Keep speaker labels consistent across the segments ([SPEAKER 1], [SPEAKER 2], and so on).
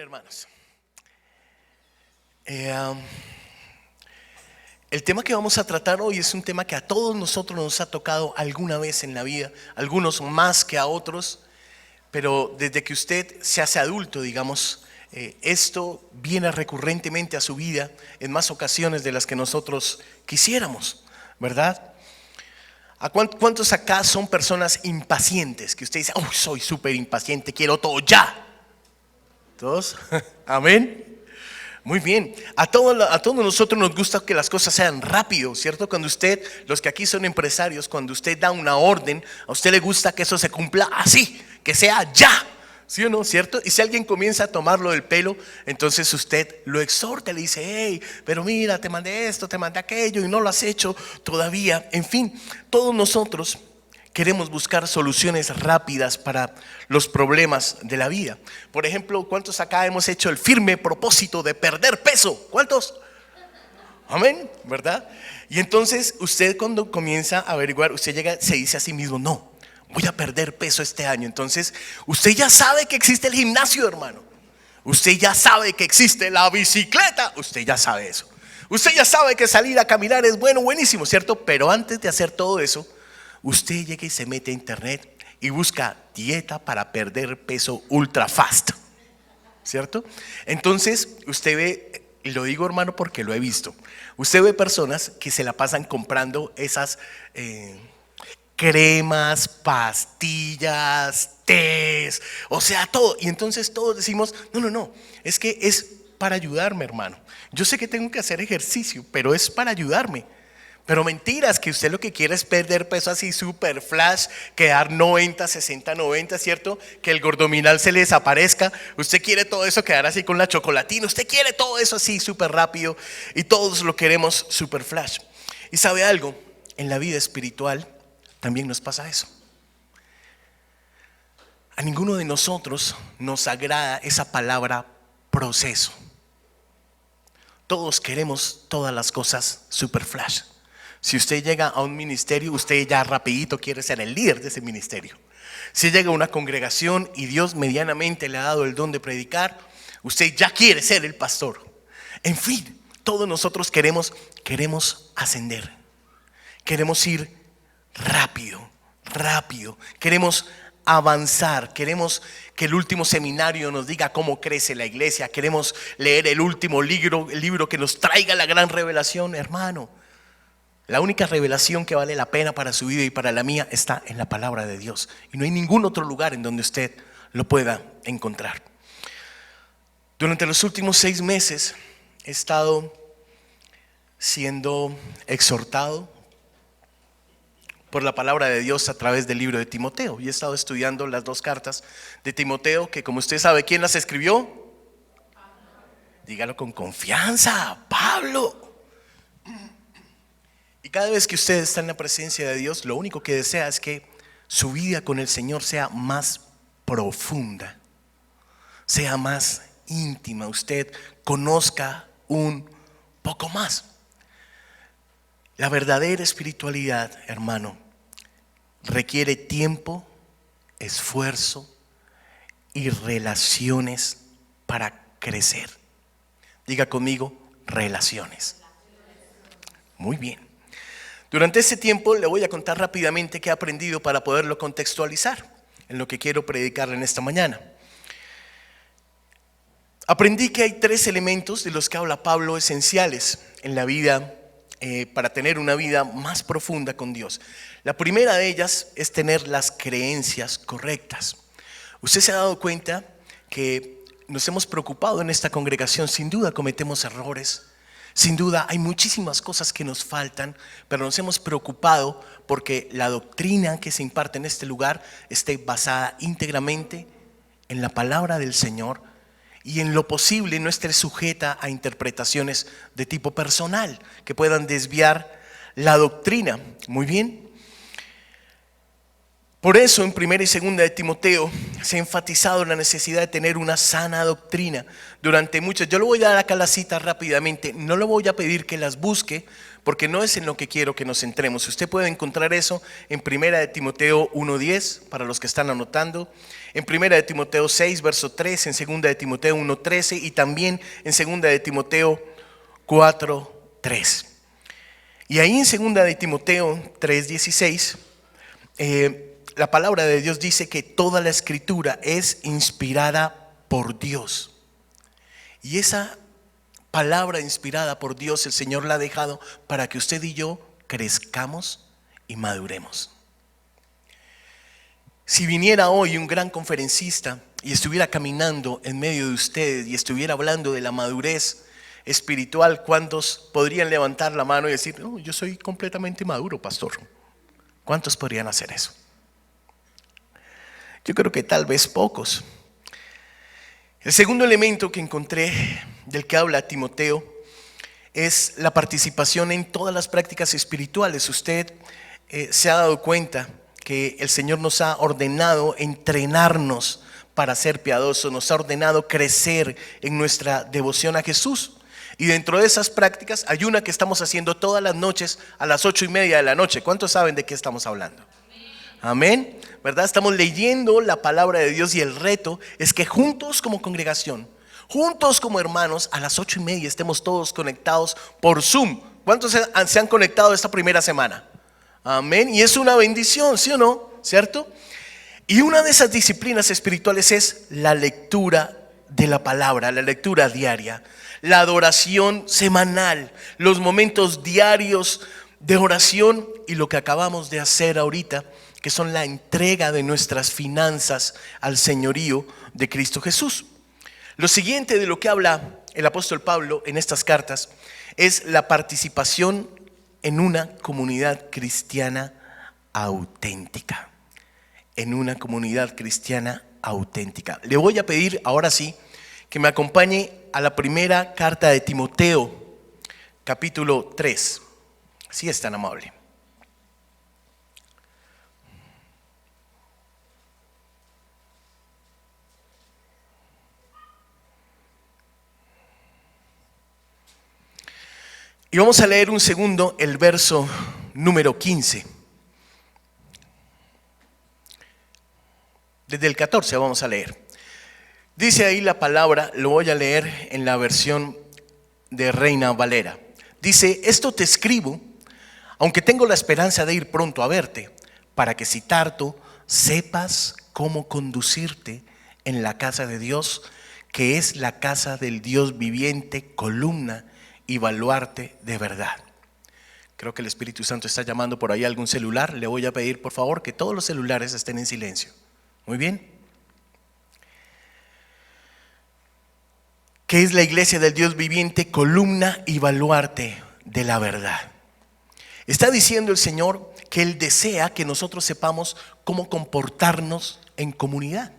[SPEAKER 1] hermanos. El tema que vamos a tratar hoy es un tema que a todos nosotros nos ha tocado alguna vez en la vida, algunos más que a otros, pero desde que usted se hace adulto, digamos, esto viene recurrentemente a su vida en más ocasiones de las que nosotros quisiéramos, ¿verdad? ¿A cuántos acá son personas impacientes? Que usted dice, oh, soy súper impaciente, quiero todo ya. ¿Todos? Amén. Muy bien, a todos nosotros nos gusta que las cosas sean rápido, ¿cierto? Cuando usted, los que aquí son empresarios, cuando usted da una orden, a usted le gusta que eso se cumpla así, que sea ya, ¿sí o no? ¿Cierto? Y si alguien comienza a tomarlo del pelo, entonces usted lo exhorta, le dice, hey, pero mira, te mandé esto, te mandé aquello y no lo has hecho todavía. En fin, todos nosotros queremos buscar soluciones rápidas para los problemas de la vida. Por ejemplo, ¿cuántos acá hemos hecho el firme propósito de perder peso? ¿Cuántos? Amén, ¿verdad? Y entonces usted cuando comienza a averiguar, usted llega, se dice a sí mismo, no, voy a perder peso este año. Entonces usted ya sabe que existe el gimnasio, hermano. Usted ya sabe que existe la bicicleta. Usted ya sabe eso. Usted ya sabe que salir a caminar es bueno, buenísimo, ¿cierto? Pero antes de hacer todo eso, usted llega y se mete a internet y busca dieta para perder peso ultra fast, ¿cierto? Entonces usted ve, y lo digo hermano porque lo he visto, usted ve personas que se la pasan comprando esas cremas, pastillas, tés, o sea, todo. Y entonces todos decimos, no, es que es para ayudarme, hermano. Yo sé que tengo que hacer ejercicio, pero es para ayudarme. Pero mentiras, que usted lo que quiere es perder peso así super flash, quedar 90, 60, 90, ¿cierto? Que el gordominal se le desaparezca. Usted quiere todo eso, quedar así con la chocolatina. Usted quiere todo eso así súper rápido y todos lo queremos super flash. Y sabe algo, en la vida espiritual también nos pasa eso. A ninguno de nosotros nos agrada esa palabra proceso. Todos queremos todas las cosas super flash. Si usted llega a un ministerio, usted ya rapidito quiere ser el líder de ese ministerio. Si llega a una congregación y Dios medianamente le ha dado el don de predicar, usted ya quiere ser el pastor. En fin, todos nosotros queremos ascender. Queremos ir rápido. Queremos avanzar, queremos que el último seminario nos diga cómo crece la iglesia. Queremos leer el último libro, el libro que nos traiga la gran revelación, hermano. La única revelación que vale la pena para su vida y para la mía está en la palabra de Dios. Y no hay ningún otro lugar en donde usted lo pueda encontrar. Durante los últimos 6 meses he estado siendo exhortado por la palabra de Dios a través del libro de Timoteo. Y he estado estudiando las 2 cartas de Timoteo, que como usted sabe, ¿quién las escribió? Dígalo con confianza, Pablo. Y cada vez que usted está en la presencia de Dios, lo único que desea es que su vida con el Señor sea más profunda, sea más íntima, usted conozca un poco más. La verdadera espiritualidad, hermano, requiere tiempo, esfuerzo y relaciones para crecer. Diga conmigo, relaciones. Muy bien. Durante este tiempo le voy a contar rápidamente qué he aprendido para poderlo contextualizar en lo que quiero predicar en esta mañana. Aprendí que hay 3 elementos de los que habla Pablo esenciales en la vida para tener una vida más profunda con Dios. La primera de ellas es tener las creencias correctas. Usted se ha dado cuenta que nos hemos preocupado en esta congregación, sin duda cometemos errores. Sin duda hay muchísimas cosas que nos faltan, pero nos hemos preocupado porque la doctrina que se imparte en este lugar esté basada íntegramente en la palabra del Señor y en lo posible no esté sujeta a interpretaciones de tipo personal que puedan desviar la doctrina. Muy bien. Por eso en primera y segunda de Timoteo se ha enfatizado la necesidad de tener una sana doctrina durante muchos. Yo le voy a dar acá las citas rápidamente, no le voy a pedir que las busque porque no es en lo que quiero que nos centremos. Usted puede encontrar eso en primera de Timoteo 1:10 para los que están anotando, en primera de Timoteo 6 verso 3, en segunda de Timoteo 1:13 y también en segunda de Timoteo 4:3. Y ahí en segunda de Timoteo 3:16 la palabra de Dios dice que toda la escritura es inspirada por Dios. Y esa palabra inspirada por Dios el Señor la ha dejado para que usted y yo crezcamos y maduremos. Si viniera hoy un gran conferencista y estuviera caminando en medio de ustedes y estuviera hablando de la madurez espiritual, ¿cuántos podrían levantar la mano y decir, no, yo soy completamente maduro, pastor? ¿Cuántos podrían hacer eso? Yo creo que tal vez pocos. El segundo elemento que encontré del que habla Timoteo es la participación en todas las prácticas espirituales. Usted se ha dado cuenta que el Señor nos ha ordenado entrenarnos para ser piadosos, nos ha ordenado crecer en nuestra devoción a Jesús. Y dentro de esas prácticas hay una que estamos haciendo todas las noches a las 8:30 de la noche. ¿Cuántos saben de qué estamos hablando? Amén, ¿verdad? Estamos leyendo la palabra de Dios y el reto es que juntos como congregación, juntos como hermanos, a las 8:30 estemos todos conectados por Zoom. ¿Cuántos se han conectado esta primera semana? Amén, y es una bendición, ¿sí o no? ¿Cierto? Y una de esas disciplinas espirituales es la lectura de la palabra, la lectura diaria, la adoración semanal, los momentos diarios de oración y lo que acabamos de hacer ahorita, que son la entrega de nuestras finanzas al señorío de Cristo Jesús. Lo siguiente de lo que habla el apóstol Pablo en estas cartas es la participación en una comunidad cristiana auténtica. En una comunidad cristiana auténtica. Le voy a pedir ahora sí que me acompañe a la primera carta de Timoteo, capítulo 3. Si es tan amable. Y vamos a leer un segundo el verso número 15. Desde el 14 vamos a leer. Dice ahí la palabra, lo voy a leer en la versión de Reina Valera. Dice, esto te escribo, aunque tengo la esperanza de ir pronto a verte, para que si tardo, sepas cómo conducirte en la casa de Dios, que es la casa del Dios viviente, columna y baluarte de verdad. Creo que el Espíritu Santo está llamando por ahí a algún celular. Le voy a pedir por favor que todos los celulares estén en silencio. Muy bien. Que es la iglesia del Dios viviente, columna y baluarte de la verdad. Está diciendo el Señor que Él desea que nosotros sepamos cómo comportarnos en comunidad.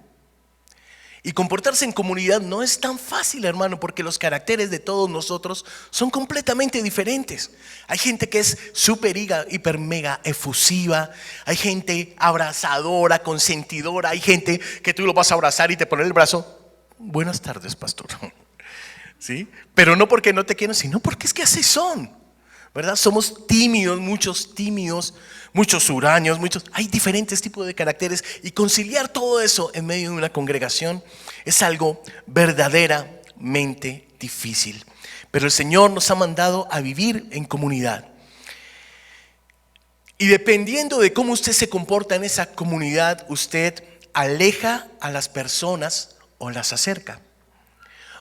[SPEAKER 1] Y comportarse en comunidad no es tan fácil, hermano, porque los caracteres de todos nosotros son completamente diferentes. Hay gente que es súper, hiper, mega efusiva. Hay gente abrazadora, consentidora. Hay gente que tú lo vas a abrazar y te pone el brazo. Buenas tardes, pastor. ¿Sí? Pero no porque no te quieran, sino porque es que así son, ¿verdad? Somos tímidos, muchos huraños, hay diferentes tipos de caracteres y conciliar todo eso en medio de una congregación es algo verdaderamente difícil. Pero el Señor nos ha mandado a vivir en comunidad. Y dependiendo de cómo usted se comporta en esa comunidad, usted aleja a las personas o las acerca.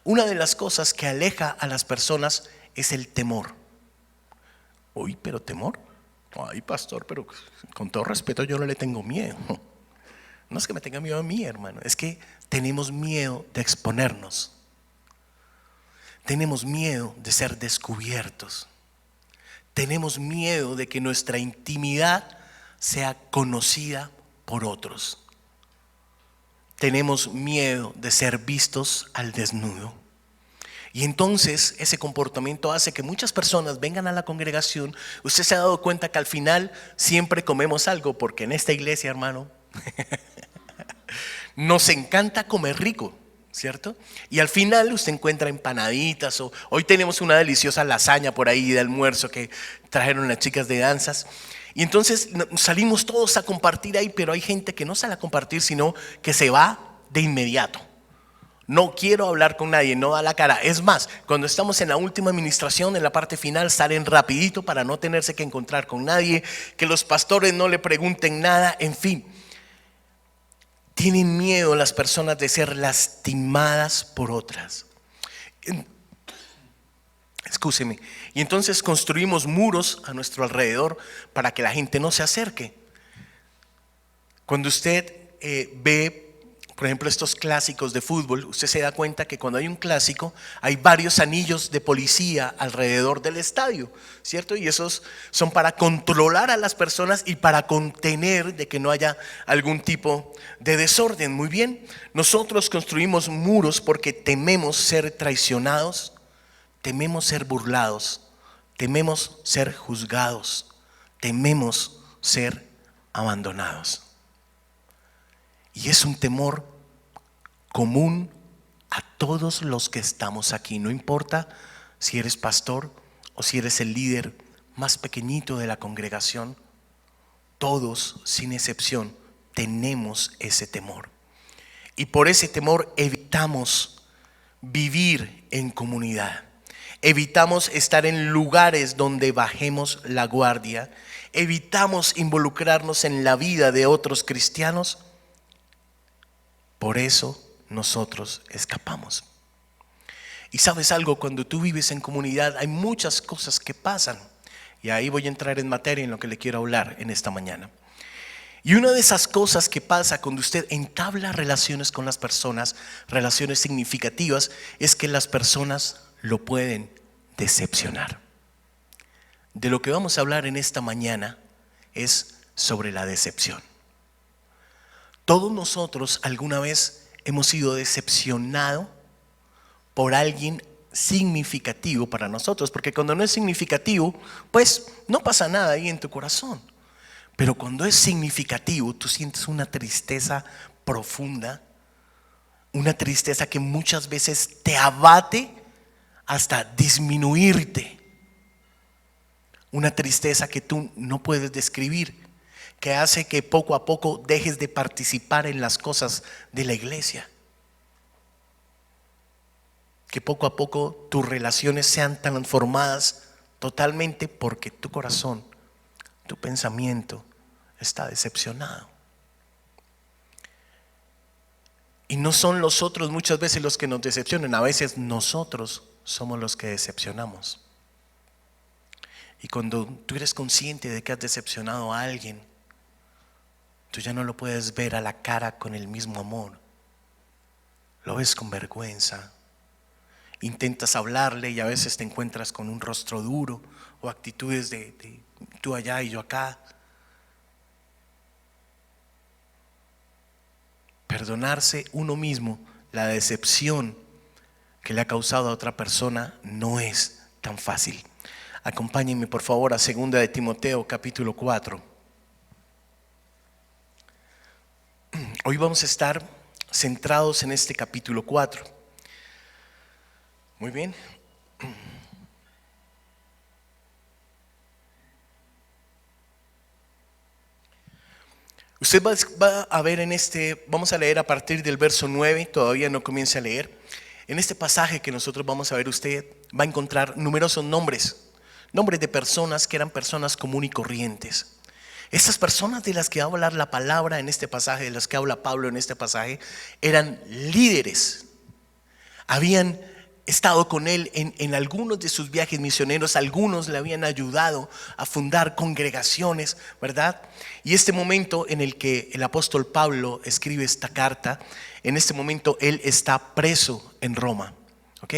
[SPEAKER 1] Una de las cosas que aleja a las personas es el temor. Uy, pero temor. Ay, pastor, pero con todo respeto yo no le tengo miedo. No es que me tenga miedo a mí, hermano. Es que tenemos miedo de exponernos. Tenemos miedo de ser descubiertos. Tenemos miedo de que nuestra intimidad sea conocida por otros. Tenemos miedo de ser vistos al desnudo. Y entonces ese comportamiento hace que muchas personas vengan a la congregación. Usted se ha dado cuenta que al final siempre comemos algo, porque en esta iglesia, hermano, Nos encanta comer rico, ¿cierto? Y al final usted encuentra empanaditas o hoy tenemos una deliciosa lasaña por ahí de almuerzo que trajeron las chicas de danzas. Y entonces salimos todos a compartir ahí, pero hay gente que no sale a compartir, sino que se va de inmediato. No quiero hablar con nadie, no da la cara. Es más, cuando estamos en la última administración, en la parte final, salen rapidito para no tenerse que encontrar con nadie, que los pastores no le pregunten nada, en fin. Tienen miedo las personas de ser lastimadas por otras. Excúseme. Y entonces construimos muros a nuestro alrededor para que la gente no se acerque. Cuando usted ve, por ejemplo, estos clásicos de fútbol, usted se da cuenta que cuando hay un clásico hay varios anillos de policía alrededor del estadio, ¿cierto? Y esos son para controlar a las personas y para contener de que no haya algún tipo de desorden. Muy bien, nosotros construimos muros porque tememos ser traicionados, tememos ser burlados, tememos ser juzgados, tememos ser abandonados. Y es un temor común a todos los que estamos aquí. No importa si eres pastor o si eres el líder más pequeñito de la congregación. Todos, sin excepción, tenemos ese temor. Y por ese temor evitamos vivir en comunidad. Evitamos estar en lugares donde bajemos la guardia. Evitamos involucrarnos en la vida de otros cristianos. Por eso nosotros escapamos. Y sabes algo, cuando tú vives en comunidad hay muchas cosas que pasan. Y ahí voy a entrar en materia en lo que le quiero hablar en esta mañana. Y una de esas cosas que pasa cuando usted entabla relaciones con las personas, relaciones significativas, es que las personas lo pueden decepcionar. De lo que vamos a hablar en esta mañana es sobre la decepción. Todos nosotros alguna vez hemos sido decepcionados por alguien significativo para nosotros, porque cuando no es significativo, pues no pasa nada ahí en tu corazón. Pero cuando es significativo, tú sientes una tristeza profunda, una tristeza que muchas veces te abate hasta disminuirte, una tristeza que tú no puedes describir, que hace que poco a poco dejes de participar en las cosas de la iglesia, que poco a poco tus relaciones sean transformadas totalmente porque tu corazón, tu pensamiento está decepcionado. Y no son los otros muchas veces los que nos decepcionan, a veces nosotros somos los que decepcionamos. Y cuando tú eres consciente de que has decepcionado a alguien, tú ya no lo puedes ver a la cara con el mismo amor. Lo ves con vergüenza. Intentas hablarle y a veces te encuentras con un rostro duro o actitudes de tú allá y yo acá. Perdonarse uno mismo la decepción que le ha causado a otra persona no es tan fácil. Acompáñenme por favor a 2 de Timoteo capítulo 4. Hoy vamos a estar centrados en este capítulo 4. Muy bien. Usted va a ver vamos a leer a partir del verso 9, todavía no comience a leer. En este pasaje que nosotros vamos a ver, usted va a encontrar numerosos nombres de personas que eran personas comunes y corrientes. Estas personas de las que va a hablar la palabra en este pasaje, de las que habla Pablo en este pasaje, eran líderes. Habían estado con él en algunos de sus viajes misioneros, algunos le habían ayudado a fundar congregaciones, ¿verdad? Y este momento en el que el apóstol Pablo escribe esta carta, en este momento él está preso en Roma, ¿ok?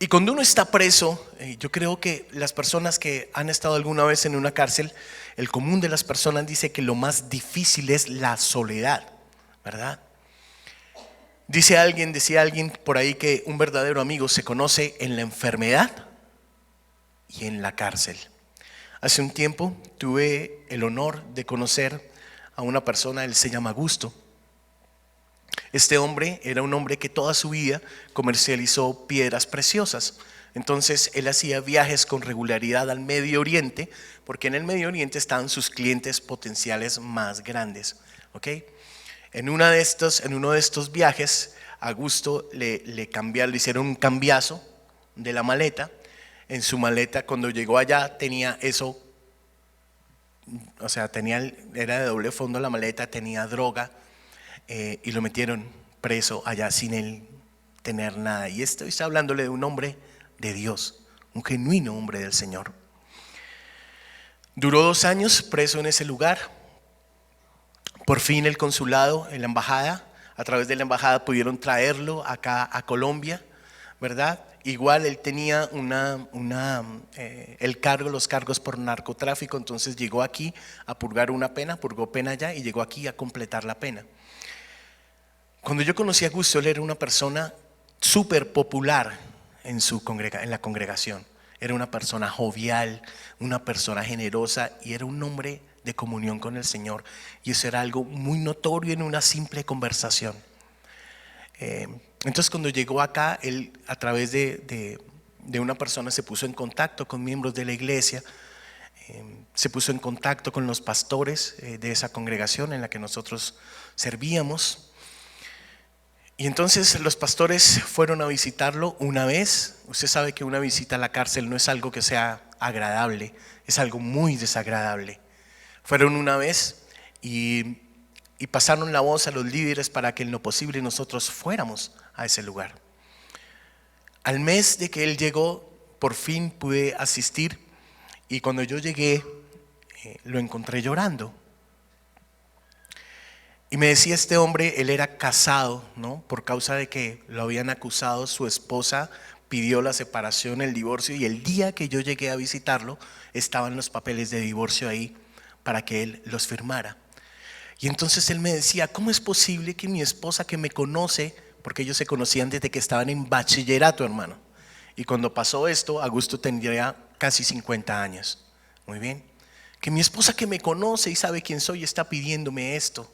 [SPEAKER 1] Y cuando uno está preso, yo creo que las personas que han estado alguna vez en una cárcel, el común de las personas dice que lo más difícil es la soledad, ¿verdad? Decía alguien por ahí que un verdadero amigo se conoce en la enfermedad y en la cárcel. Hace un tiempo tuve el honor de conocer a una persona, él se llama Augusto. Este hombre era un hombre que toda su vida comercializó piedras preciosas. Entonces él hacía viajes con regularidad al Medio Oriente, porque en el Medio Oriente estaban sus clientes potenciales más grandes. ¿Ok? En uno de estos viajes, a Augusto le hicieron un cambiazo de la maleta. En su maleta, cuando llegó allá, tenía eso, o sea, era de doble fondo la maleta, tenía droga, y lo metieron preso allá sin él tener nada. Y estoy hablándole de un hombre de Dios, un genuino hombre del Señor. Duró 2 años preso en ese lugar. Por fin el consulado, en la embajada, a través de la embajada pudieron traerlo acá a Colombia, ¿verdad? Igual él tenía los cargos por narcotráfico, entonces llegó aquí a purgar una pena, purgó pena allá y llegó aquí a completar la pena. Cuando yo conocí a Augusto, él era una persona súper popular en la congregación. Era una persona jovial, una persona generosa y era un hombre de comunión con el Señor. Y eso era algo muy notorio en una simple conversación. Entonces cuando llegó acá, él a través de una persona se puso en contacto con miembros de la iglesia, se puso en contacto con los pastores de esa congregación en la que nosotros servíamos. Y entonces los pastores fueron a visitarlo una vez. Usted sabe que una visita a la cárcel no es algo que sea agradable, es algo muy desagradable. Fueron una vez y pasaron la voz a los líderes para que en lo posible nosotros fuéramos a ese lugar. Al mes de que él llegó, por fin pude asistir y cuando yo llegué lo encontré llorando. Y me decía este hombre, él era casado, ¿no? Por causa de que lo habían acusado, su esposa pidió la separación, el divorcio, y el día que yo llegué a visitarlo estaban los papeles de divorcio ahí para que él los firmara. Y entonces él me decía, ¿cómo es posible que mi esposa, que me conoce, porque ellos se conocían desde que estaban en bachillerato, hermano, y cuando pasó esto, Augusto tendría casi 50 años, muy bien, que mi esposa que me conoce y sabe quién soy está pidiéndome esto?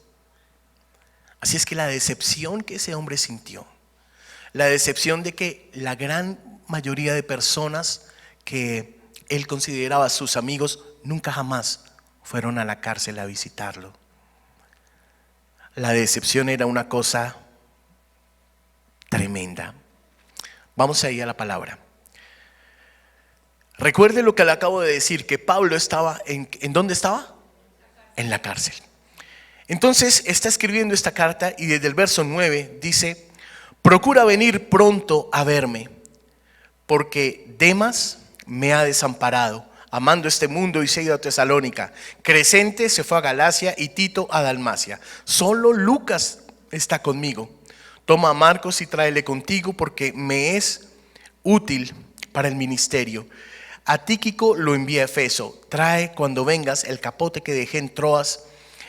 [SPEAKER 1] Así es que la decepción que ese hombre sintió, la decepción de que la gran mayoría de personas que él consideraba sus amigos nunca jamás fueron a la cárcel a visitarlo. La decepción era una cosa tremenda. Vamos ahí a la palabra. Recuerde lo que le acabo de decir, que Pablo estaba ¿en dónde estaba? En la cárcel. Entonces está escribiendo esta carta y desde el verso 9 dice: procura venir pronto a verme, porque Demas me ha desamparado, amando este mundo, y se ha ido a Tesalónica. Crescente se fue a Galacia y Tito a Dalmacia. Solo Lucas está conmigo. Toma a Marcos y tráele contigo, porque me es útil para el ministerio. A Tíquico lo envía a Efeso. Trae cuando vengas el capote que dejé en Troas,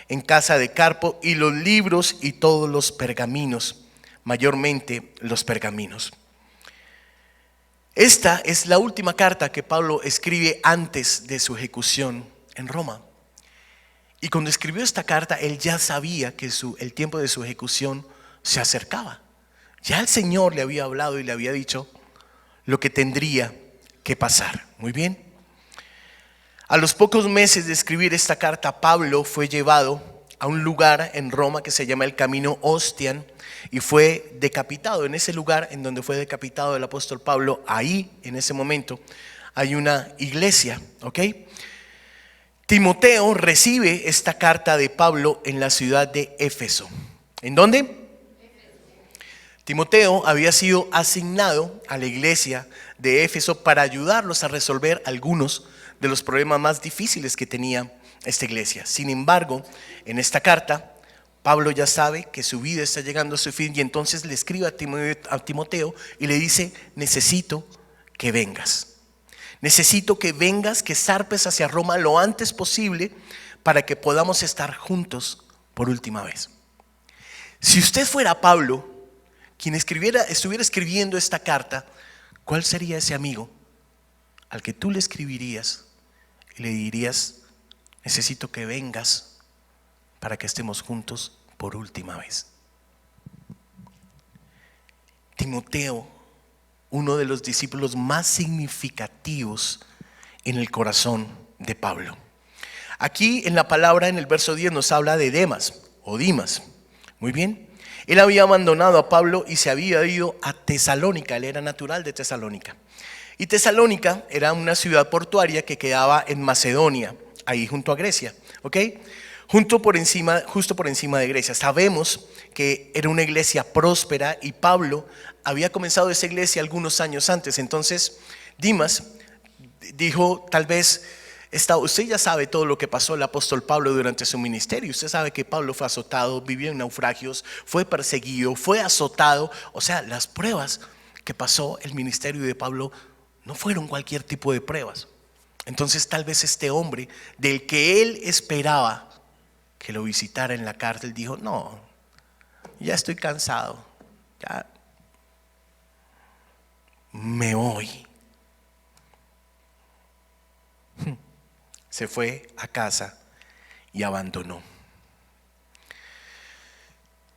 [SPEAKER 1] en casa de Carpo, y los libros y todos los pergaminos, mayormente los pergaminos. Esta es la última carta que Pablo escribe antes de su ejecución en Roma. Y cuando escribió esta carta, él ya sabía que el tiempo de su ejecución se acercaba. Ya el Señor le había hablado y le había dicho lo que tendría que pasar. Muy bien. A los pocos meses de escribir esta carta, Pablo fue llevado a un lugar en Roma que se llama el Camino Ostian y fue decapitado. En ese lugar en donde fue decapitado el apóstol Pablo, ahí en ese momento hay una iglesia, ¿ok? Timoteo recibe esta carta de Pablo en la ciudad de Éfeso. ¿En dónde? Timoteo había sido asignado a la iglesia de Éfeso para ayudarlos a resolver algunos de los problemas más difíciles que tenía esta iglesia. Sin embargo, en esta carta, Pablo ya sabe que su vida está llegando a su fin y entonces le escribe a Timoteo y le dice: necesito que vengas. Necesito que vengas, que zarpes hacia Roma lo antes posible para que podamos estar juntos por última vez. Si usted fuera Pablo, quien estuviera escribiendo esta carta, ¿cuál sería ese amigo al que tú le escribirías y le dirías: necesito que vengas para que estemos juntos por última vez. Timoteo, uno de los discípulos más significativos en el corazón de Pablo. Aquí en la palabra, en el verso 10, nos habla de Demas o Dimas. Muy bien. Él había abandonado a Pablo y se había ido a Tesalónica. Él era natural de Tesalónica. Y Tesalónica era una ciudad portuaria que quedaba en Macedonia, ahí junto a Grecia, ¿ok? Justo por encima de Grecia. Sabemos que era una iglesia próspera y Pablo había comenzado esa iglesia algunos años antes. Entonces Dimas dijo, tal vez, usted ya sabe todo lo que pasó el apóstol Pablo durante su ministerio. Usted sabe que Pablo fue azotado, vivió en naufragios, fue perseguido, fue azotado. O sea, las pruebas que pasó el ministerio de Pablo no fueron cualquier tipo de pruebas. Entonces tal vez este hombre del que él esperaba que lo visitara en la cárcel dijo, no, ya estoy cansado, ya me voy. Se fue a casa y abandonó.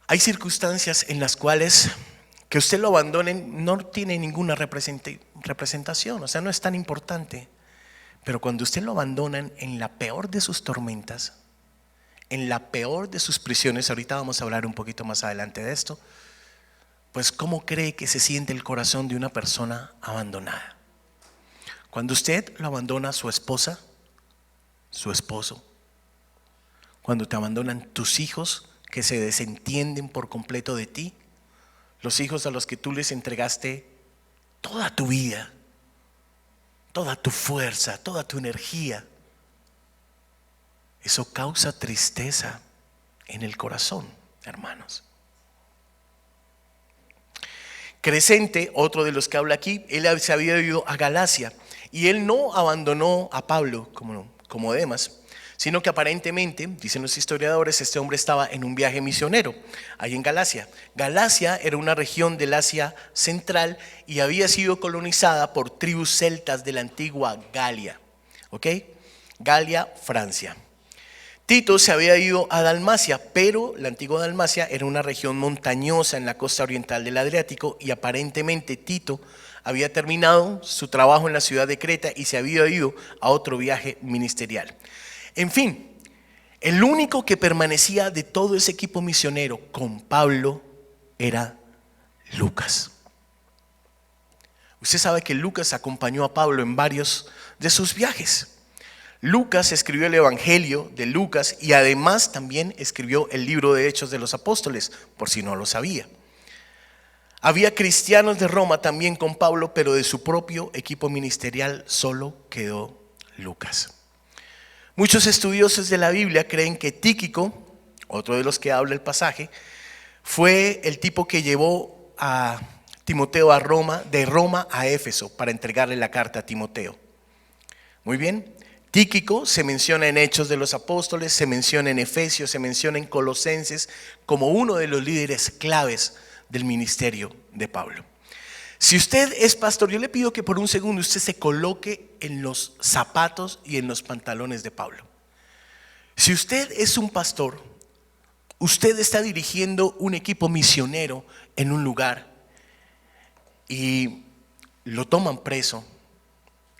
[SPEAKER 1] Hay circunstancias en las cuales que usted lo abandone no tiene ninguna representación, o sea, no es tan importante. Pero cuando usted lo abandonan en la peor de sus tormentas, en la peor de sus prisiones, ahorita vamos a hablar un poquito más adelante de esto, pues ¿cómo cree que se siente el corazón de una persona abandonada? Cuando usted lo abandona a su esposa, su esposo, cuando te abandonan tus hijos que se desentienden por completo de ti, los hijos a los que tú les entregaste toda tu vida, toda tu fuerza, toda tu energía, eso causa tristeza en el corazón, hermanos. Crescente, otro de los que habla aquí, él se había ido a Galacia y él no abandonó a Pablo como Demas, sino que aparentemente, dicen los historiadores, este hombre estaba en un viaje misionero ahí en Galacia. Galacia era una región del Asia central y había sido colonizada por tribus celtas de la antigua Galia, ¿ok? Galia, Francia. Tito se había ido a Dalmacia, pero la antigua Dalmacia era una región montañosa en la costa oriental del Adriático y aparentemente Tito había terminado su trabajo en la ciudad de Creta y se había ido a otro viaje ministerial. En fin, el único que permanecía de todo ese equipo misionero con Pablo era Lucas. Usted sabe que Lucas acompañó a Pablo en varios de sus viajes. Lucas escribió el Evangelio de Lucas y además también escribió el libro de Hechos de los Apóstoles, por si no lo sabía. Había cristianos de Roma también con Pablo, pero de su propio equipo ministerial solo quedó Lucas. Muchos estudiosos de la Biblia creen que Tíquico, otro de los que habla el pasaje, fue el tipo que llevó a Timoteo a Roma, de Roma a Éfeso, para entregarle la carta a Timoteo. Muy bien. Tíquico se menciona en Hechos de los Apóstoles, se menciona en Efesios, se menciona en Colosenses como uno de los líderes claves del ministerio de Pablo. Si usted es pastor, yo le pido que por un segundo usted se coloque en los zapatos y en los pantalones de Pablo. Si usted es un pastor, usted está dirigiendo un equipo misionero en un lugar y lo toman preso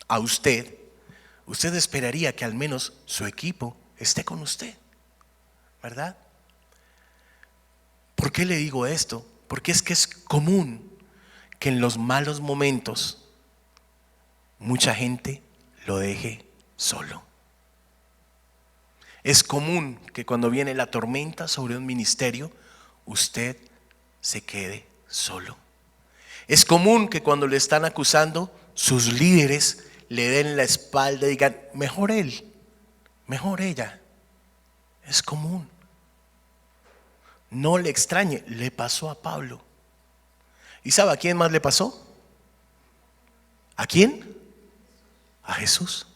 [SPEAKER 1] a usted. Usted esperaría que al menos su equipo esté con usted, ¿verdad? ¿Por qué le digo esto? Porque es que es común que en los malos momentos mucha gente lo deje solo. Es común que cuando viene la tormenta sobre un ministerio, usted se quede solo. Es común que cuando le están acusando, sus líderes le den la espalda y digan, mejor él, mejor ella. Es común. No le extrañe, le pasó a Pablo. ¿Y sabe a quién más le pasó? ¿A quién? A Jesús.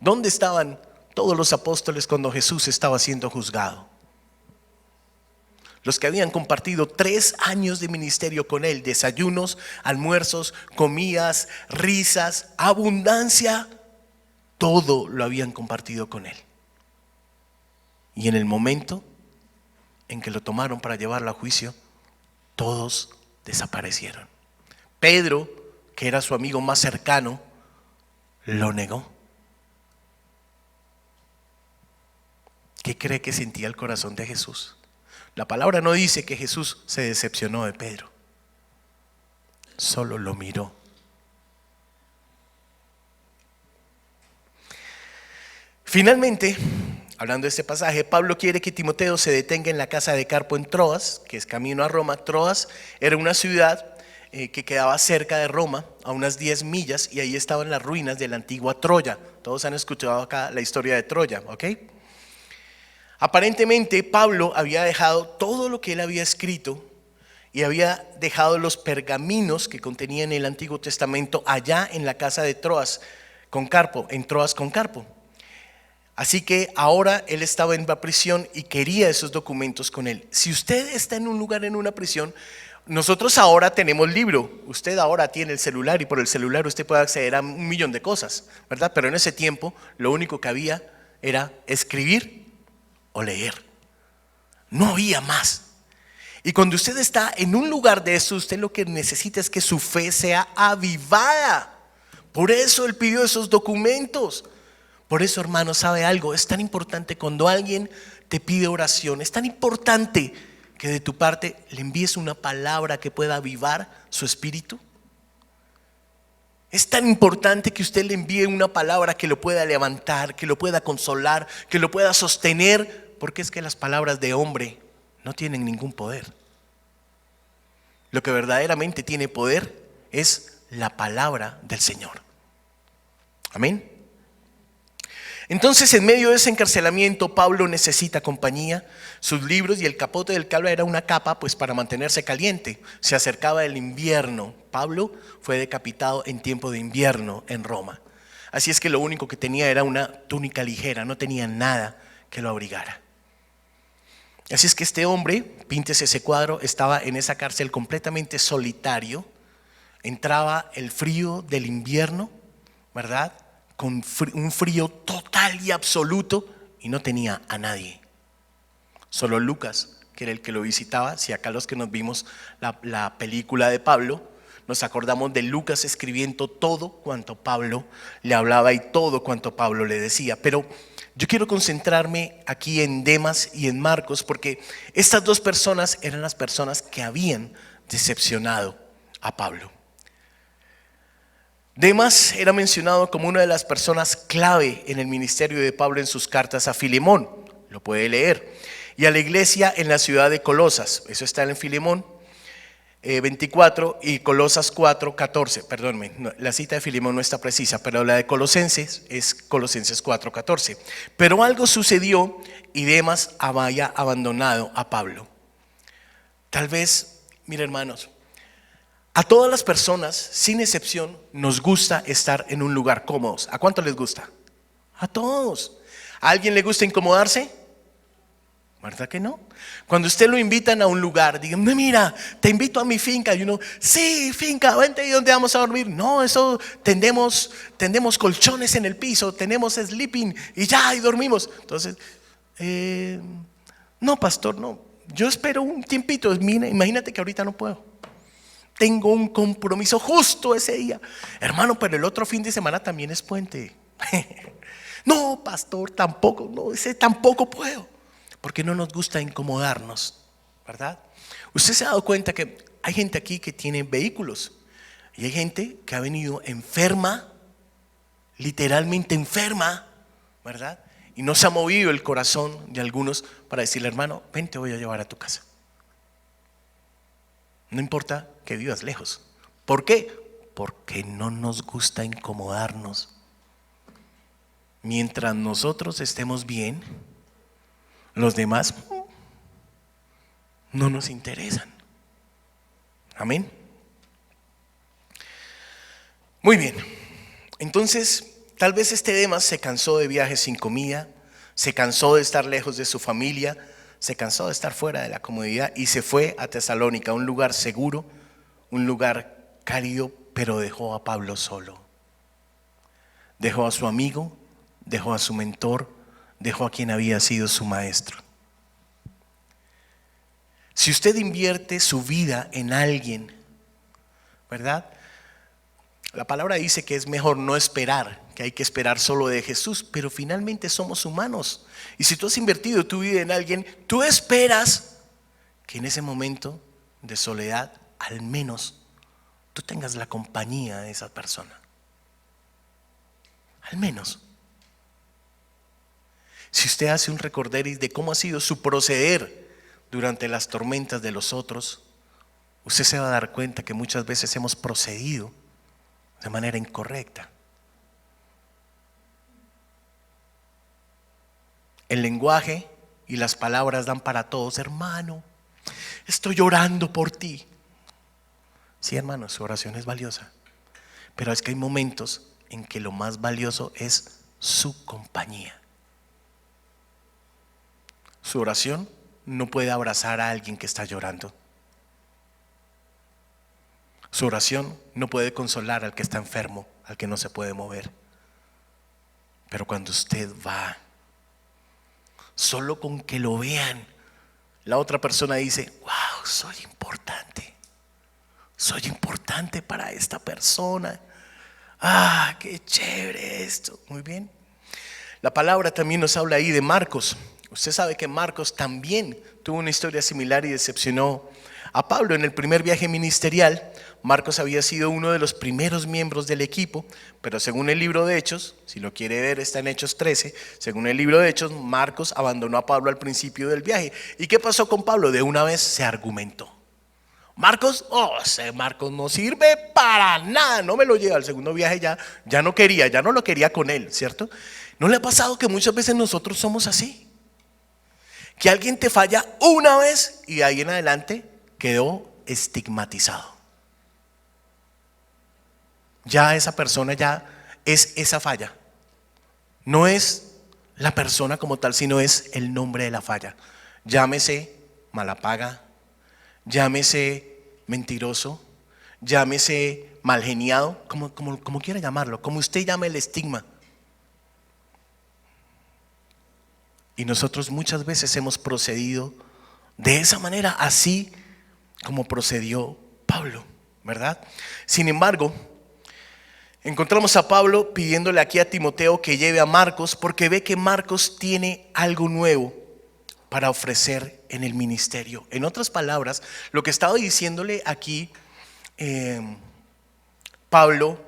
[SPEAKER 1] ¿Dónde estaban todos los apóstoles cuando Jesús estaba siendo juzgado? Los que habían compartido 3 años de ministerio con él, desayunos, almuerzos, comidas, risas, abundancia, todo lo habían compartido con él. Y en el momento en que lo tomaron para llevarlo a juicio, todos desaparecieron. Pedro, que era su amigo más cercano, lo negó. ¿Qué cree que sentía el corazón de Jesús? La palabra no dice que Jesús se decepcionó de Pedro, solo lo miró. Finalmente, hablando de este pasaje, Pablo quiere que Timoteo se detenga en la casa de Carpo en Troas, que es camino a Roma. Troas era una ciudad que quedaba cerca de Roma, a unas 10 millas, y ahí estaban las ruinas de la antigua Troya. Todos han escuchado acá la historia de Troya, ¿ok? Aparentemente Pablo había dejado todo lo que él había escrito y había dejado los pergaminos que contenían el Antiguo Testamento allá en la casa de Troas con Carpo, en Troas con Carpo. Así que ahora él estaba en la prisión y quería esos documentos con él. Si usted está en un lugar, en una prisión, nosotros ahora tenemos libro. Usted ahora tiene el celular y por el celular usted puede acceder a 1.000.000 de cosas, ¿verdad? Pero en ese tiempo lo único que había era escribir o leer. No había más. Y cuando usted está en un lugar de eso, usted lo que necesita es que su fe sea avivada. Por eso él pidió esos documentos. Por eso, hermano, ¿sabe algo? Es tan importante cuando alguien te pide oración, es tan importante que de tu parte le envíes una palabra que pueda avivar su espíritu. Es tan importante que usted le envíe una palabra que lo pueda levantar, que lo pueda consolar, que lo pueda sostener, porque es que las palabras de hombre no tienen ningún poder. Lo que verdaderamente tiene poder es la palabra del Señor. Amén. Entonces, en medio de ese encarcelamiento, Pablo necesita compañía. Sus libros y el capote del que habla era una capa, pues para mantenerse caliente. Se acercaba el invierno. Pablo fue decapitado en tiempo de invierno en Roma. Así es que lo único que tenía era una túnica ligera, no tenía nada que lo abrigara. Así es que este hombre, píntese ese cuadro, estaba en esa cárcel completamente solitario. Entraba el frío del invierno, ¿verdad? Con un frío total y absoluto, y no tenía a nadie. Solo Lucas, que era el que lo visitaba. Si acá los que nos vimos la película de Pablo, nos acordamos de Lucas escribiendo todo cuanto Pablo le hablaba y todo cuanto Pablo le decía. Pero yo quiero concentrarme aquí en Demas y en Marcos, porque estas dos personas eran las personas que habían decepcionado a Pablo. Demas era mencionado como una de las personas clave en el ministerio de Pablo en sus cartas a Filemón, lo puede leer, y a la iglesia en la ciudad de Colosas. Eso está en Filemón 24 y Colosas 4, 14. Perdónme, la cita de Filemón no está precisa, pero la de Colosenses es Colosenses 4, 14. Pero algo sucedió y Demas había abandonado a Pablo. Tal vez, mire hermanos, a todas las personas, sin excepción, nos gusta estar en un lugar cómodos. ¿A cuánto les gusta? A todos. ¿A alguien le gusta incomodarse? ¿Verdad que no? Cuando usted lo invitan a un lugar, digan, mira, te invito a mi finca. Y uno, sí, finca, vente, ¿y dónde vamos a dormir? No, eso tendemos colchones en el piso, tenemos sleeping y ya, y dormimos. Entonces, no, pastor, no. Yo espero un tiempito. Mira, imagínate que ahorita no puedo. Tengo un compromiso justo ese día. Hermano, pero el otro fin de semana también es puente. No, pastor, tampoco, no, ese tampoco puedo. Porque no nos gusta incomodarnos, ¿verdad? Usted se ha dado cuenta que hay gente aquí que tiene vehículos y hay gente que ha venido enferma, literalmente enferma, ¿verdad? Y no se ha movido el corazón de algunos para decirle, hermano, ven, te voy a llevar a tu casa. No importa que vivas lejos. ¿Por qué? Porque no nos gusta incomodarnos. Mientras nosotros estemos bien, los demás no nos interesan. Amén. Muy bien. Entonces, tal vez este Demas se cansó de viajes sin comida, se cansó de estar lejos de su familia, se cansó de estar fuera de la comodidad y se fue a Tesalónica, un lugar seguro, un lugar cálido, pero dejó a Pablo solo. Dejó a su amigo, dejó a su mentor, dejó a quien había sido su maestro. Si usted invierte su vida en alguien, ¿verdad? La palabra dice que es mejor no esperar, que hay que esperar solo de Jesús, pero finalmente somos humanos. Y si tú has invertido tu vida en alguien, tú esperas que en ese momento de soledad, al menos tú tengas la compañía de esa persona. Al menos. Si usted hace un recorderis de cómo ha sido su proceder durante las tormentas de los otros, usted se va a dar cuenta que muchas veces hemos procedido de manera incorrecta. El lenguaje y las palabras dan para todos. Hermano, estoy orando por ti. Sí, hermano, su oración es valiosa, pero es que hay momentos en que lo más valioso es su compañía. Su oración no puede abrazar a alguien que está llorando. Su oración no puede consolar al que está enfermo, al que no se puede mover. Pero cuando usted va, solo con que lo vean, la otra persona dice: wow, soy importante para esta persona. Ah, qué chévere esto. Muy bien. La palabra también nos habla ahí de Marcos. Usted sabe que Marcos también tuvo una historia similar y decepcionó a Pablo. En el primer viaje ministerial, Marcos había sido uno de los primeros miembros del equipo, pero según el libro de Hechos, si lo quiere ver está en Hechos 13, según el libro de Hechos, Marcos abandonó a Pablo al principio del viaje. ¿Y qué pasó con Pablo? De una vez se argumentó. Marcos, ese Marcos no sirve para nada, no me lo lleva. Al segundo viaje ya no quería, ya no lo quería con él, ¿cierto? ¿No le ha pasado que muchas veces nosotros somos así? Que alguien te falla una vez y de ahí en adelante quedó estigmatizado. Ya esa persona ya es esa falla. No es la persona como tal, sino es el nombre de la falla. Llámese mala paga, llámese mentiroso, llámese malgeniado, como quiera llamarlo, como usted llame el estigma. Y nosotros muchas veces hemos procedido de esa manera, así como procedió Pablo, ¿verdad? Sin embargo, encontramos a Pablo pidiéndole aquí a Timoteo que lleve a Marcos, porque ve que Marcos tiene algo nuevo para ofrecer en el ministerio. En otras palabras, lo que estaba diciéndole aquí Pablo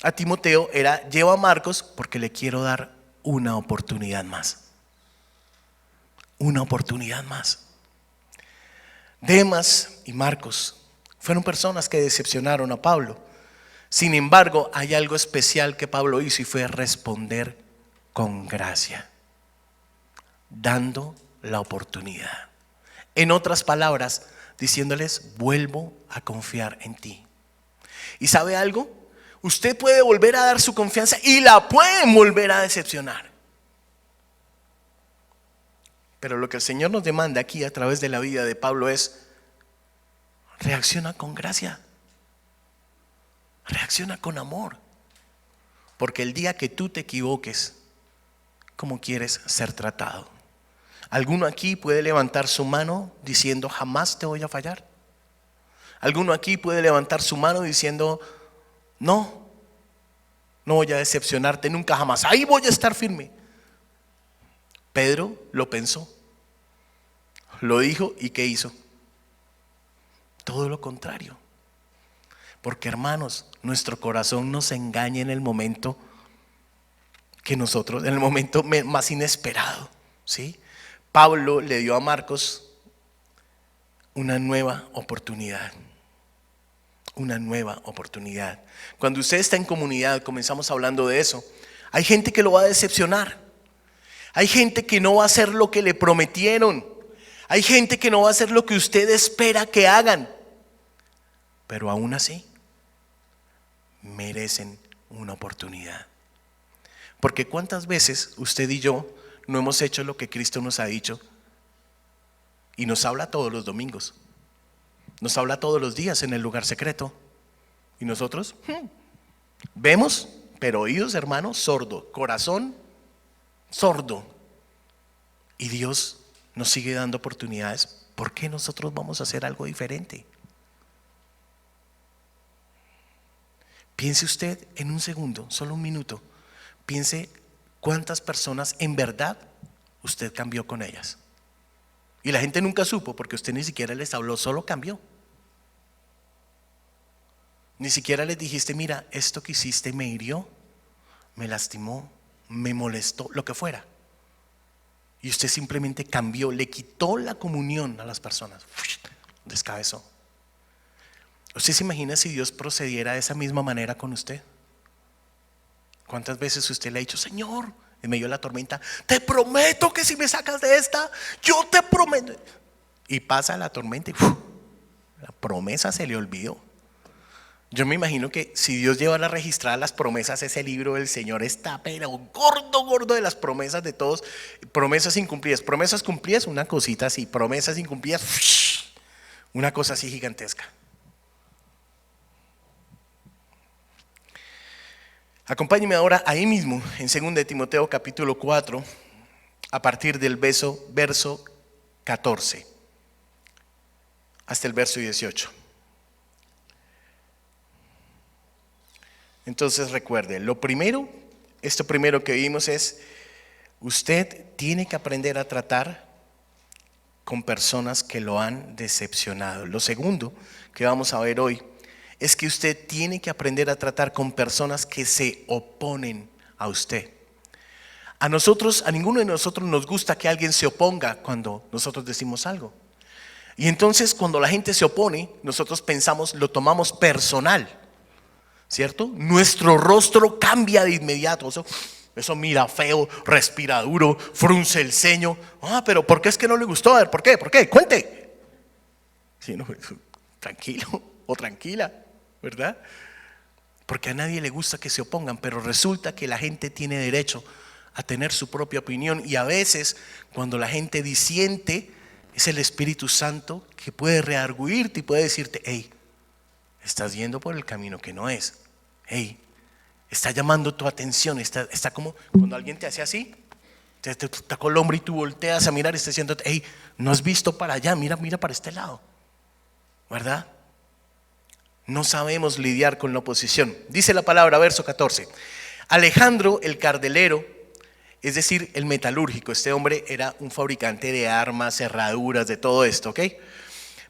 [SPEAKER 1] a Timoteo era: lleva a Marcos porque le quiero dar una oportunidad más. Una oportunidad más. Demas y Marcos fueron personas que decepcionaron a Pablo. Sin embargo, hay algo especial que Pablo hizo y fue responder con gracia, dando la oportunidad. En otras palabras, diciéndoles: vuelvo a confiar en ti. ¿Y sabe algo? Usted puede volver a dar su confianza y la pueden volver a decepcionar. Pero lo que el Señor nos demanda aquí a través de la vida de Pablo es: reacciona con gracia, reacciona con amor. Porque el día que tú te equivoques, ¿cómo quieres ser tratado? ¿Alguno aquí puede levantar su mano diciendo: jamás te voy a fallar? ¿Alguno aquí puede levantar su mano diciendo: no voy a decepcionarte nunca jamás, ahí voy a estar firme? Pedro lo pensó, lo dijo, ¿y qué hizo? Todo lo contrario. Porque, hermanos, nuestro corazón nos engaña en el momento que nosotros, en el momento más inesperado, ¿sí? Pablo le dio a Marcos una nueva oportunidad. Una nueva oportunidad. Cuando usted está en comunidad, comenzamos hablando de eso, hay gente que lo va a decepcionar. Hay gente que no va a hacer lo que le prometieron. Hay gente que no va a hacer lo que usted espera que hagan. Pero aún así, merecen una oportunidad. Porque ¿cuántas veces usted y yo no hemos hecho lo que Cristo nos ha dicho? Y nos habla todos los domingos. Nos habla todos los días en el lugar secreto. Y nosotros vemos, pero oídos, hermanos, sordo. Corazón sordo. y Dios nos sigue dando oportunidades, ¿por qué nosotros vamos a hacer algo diferente? Piense usted en un segundo, solo un minuto, piense cuántas personas en verdad usted cambió con ellas. Y la gente nunca supo porque usted ni siquiera les habló, solo cambió. Ni siquiera les dijiste, mira, esto que hiciste me hirió, me lastimó, me molestó, lo que fuera. Y usted simplemente cambió, le quitó la comunión a las personas, descabezó. ¿Usted se imagina si Dios procediera de esa misma manera con usted? ¿Cuántas veces usted le ha dicho, Señor, en medio de la tormenta, te prometo que si me sacas de esta, yo te prometo? Y pasa la tormenta y la promesa se le olvidó. Yo me imagino que si Dios llevara a registrar las promesas, ese libro del Señor está pero gordo de las promesas de todos. Promesas incumplidas, promesas cumplidas, una cosita así, promesas incumplidas, una cosa así gigantesca. Acompáñeme ahora ahí mismo en 2 de Timoteo capítulo 4, a partir del verso 14 hasta el verso 18. Entonces recuerde, esto primero que vimos es, usted tiene que aprender a tratar con personas que lo han decepcionado. Lo segundo que vamos a ver hoy es que usted tiene que aprender a tratar con personas que se oponen a usted. A ninguno de nosotros nos gusta que alguien se oponga cuando nosotros decimos algo. Y entonces cuando la gente se opone, nosotros pensamos, lo tomamos personal, ¿cierto? Nuestro rostro cambia de inmediato. Eso mira feo, respira duro, frunce el ceño. Pero ¿por qué es que no le gustó? A ver, ¿por qué? Cuente. Sí, no, tranquilo o tranquila, ¿verdad? Porque a nadie le gusta que se opongan, pero resulta que la gente tiene derecho a tener su propia opinión, y a veces cuando la gente disiente es el Espíritu Santo que puede redarguirte y puede decirte, hey, estás yendo por el camino que no es, hey, está llamando tu atención, está como cuando alguien te hace así, te tocó el hombro y tú volteas a mirar y está diciendo, hey, no has visto para allá, mira para este lado, ¿verdad? No sabemos lidiar con la oposición. Dice la palabra, verso 14, Alejandro el cardelero, es decir, el metalúrgico, este hombre era un fabricante de armas, herraduras, de todo esto, ¿ok?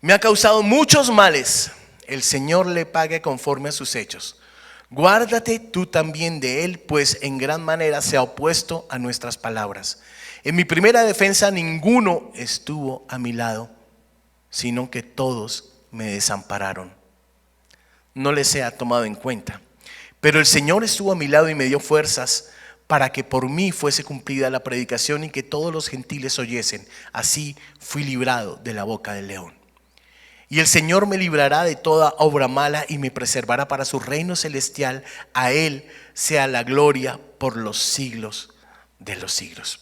[SPEAKER 1] Me ha causado muchos males, el Señor le pague conforme a sus hechos. Guárdate tú también de él, pues en gran manera se ha opuesto a nuestras palabras. En mi primera defensa ninguno estuvo a mi lado, sino que todos me desampararon. No les sea tomado en cuenta, pero el Señor estuvo a mi lado y me dio fuerzas para que por mí fuese cumplida la predicación y que todos los gentiles oyesen. Así fui librado de la boca del león. Y el Señor me librará de toda obra mala y me preservará para su reino celestial. A Él sea la gloria por los siglos de los siglos.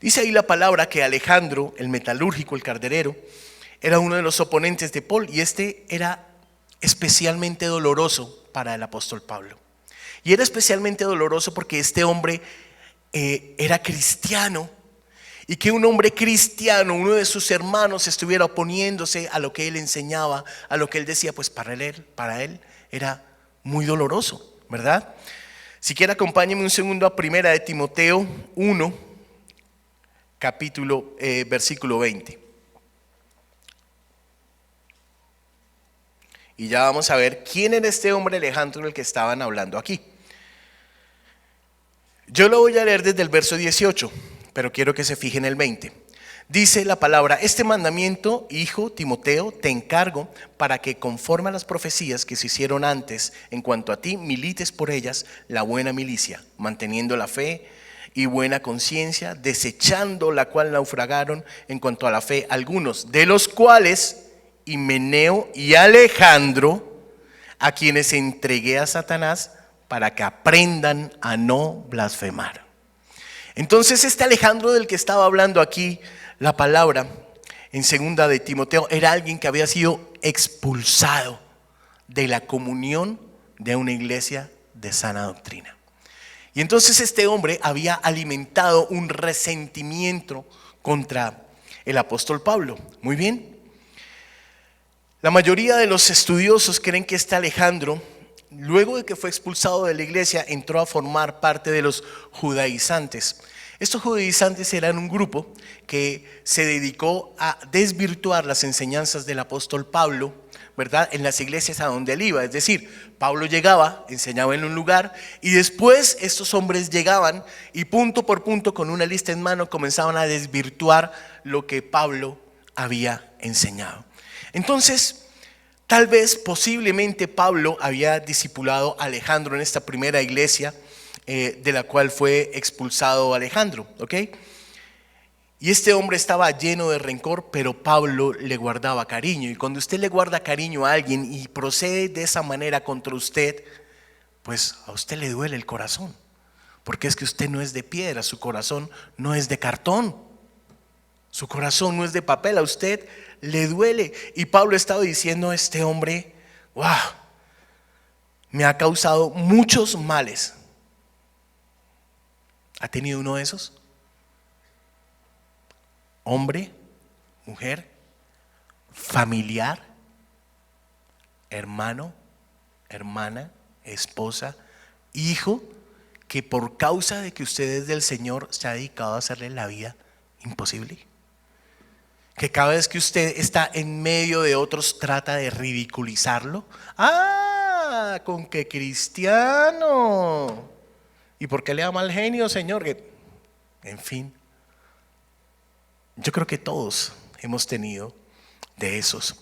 [SPEAKER 1] Dice ahí la palabra que Alejandro, el metalúrgico, el carderero, era uno de los oponentes de Paul, y este era especialmente doloroso para el apóstol Pablo. Y era especialmente doloroso porque este hombre era cristiano, y que un hombre cristiano, uno de sus hermanos, estuviera oponiéndose a lo que él enseñaba, a lo que él decía, pues para él era muy doloroso, ¿verdad? Si quiere, acompáñeme un segundo a 1 de Timoteo 1, versículo 20. Y ya vamos a ver quién era este hombre Alejandro del que estaban hablando aquí. Yo lo voy a leer desde el verso 18, pero quiero que se fijen en el 20. Dice la palabra, este mandamiento, hijo Timoteo, te encargo para que conforme a las profecías que se hicieron antes en cuanto a ti, milites por ellas la buena milicia, manteniendo la fe y buena conciencia, desechando la cual naufragaron en cuanto a la fe algunos, de los cuales Himeneo y Alejandro, a quienes entregué a Satanás para que aprendan a no blasfemar. Entonces este Alejandro del que estaba hablando aquí la palabra en 2 de Timoteo era alguien que había sido expulsado de la comunión de una iglesia de sana doctrina. Y entonces este hombre había alimentado un resentimiento contra el apóstol Pablo. Muy bien. La mayoría de los estudiosos creen que este Alejandro, luego de que fue expulsado de la iglesia, entró a formar parte de los judaizantes. Estos judaizantes eran un grupo que se dedicó a desvirtuar las enseñanzas del apóstol Pablo, ¿verdad?, en las iglesias a donde él iba. Es decir, Pablo llegaba, enseñaba en un lugar y después estos hombres llegaban y punto por punto, con una lista en mano, comenzaban a desvirtuar lo que Pablo había enseñado. Entonces, tal vez, posiblemente, Pablo había discipulado a Alejandro en esta primera iglesia de la cual fue expulsado Alejandro, ¿ok? Y este hombre estaba lleno de rencor, pero Pablo le guardaba cariño. Y cuando usted le guarda cariño a alguien y procede de esa manera contra usted, pues a usted le duele el corazón. Porque es que usted no es de piedra, su corazón no es de cartón. Su corazón no es de papel, a usted le duele. Y Pablo estaba diciendo: este hombre, wow, me ha causado muchos males. ¿Ha tenido uno de esos? Hombre, mujer, familiar, hermano, hermana, esposa, hijo, que por causa de que usted es del Señor se ha dedicado a hacerle la vida imposible. Que cada vez que usted está en medio de otros trata de ridiculizarlo. ¡Ah! ¿Con qué cristiano? ¿Y por qué le da mal genio, Señor? En fin, yo creo que todos hemos tenido de esos.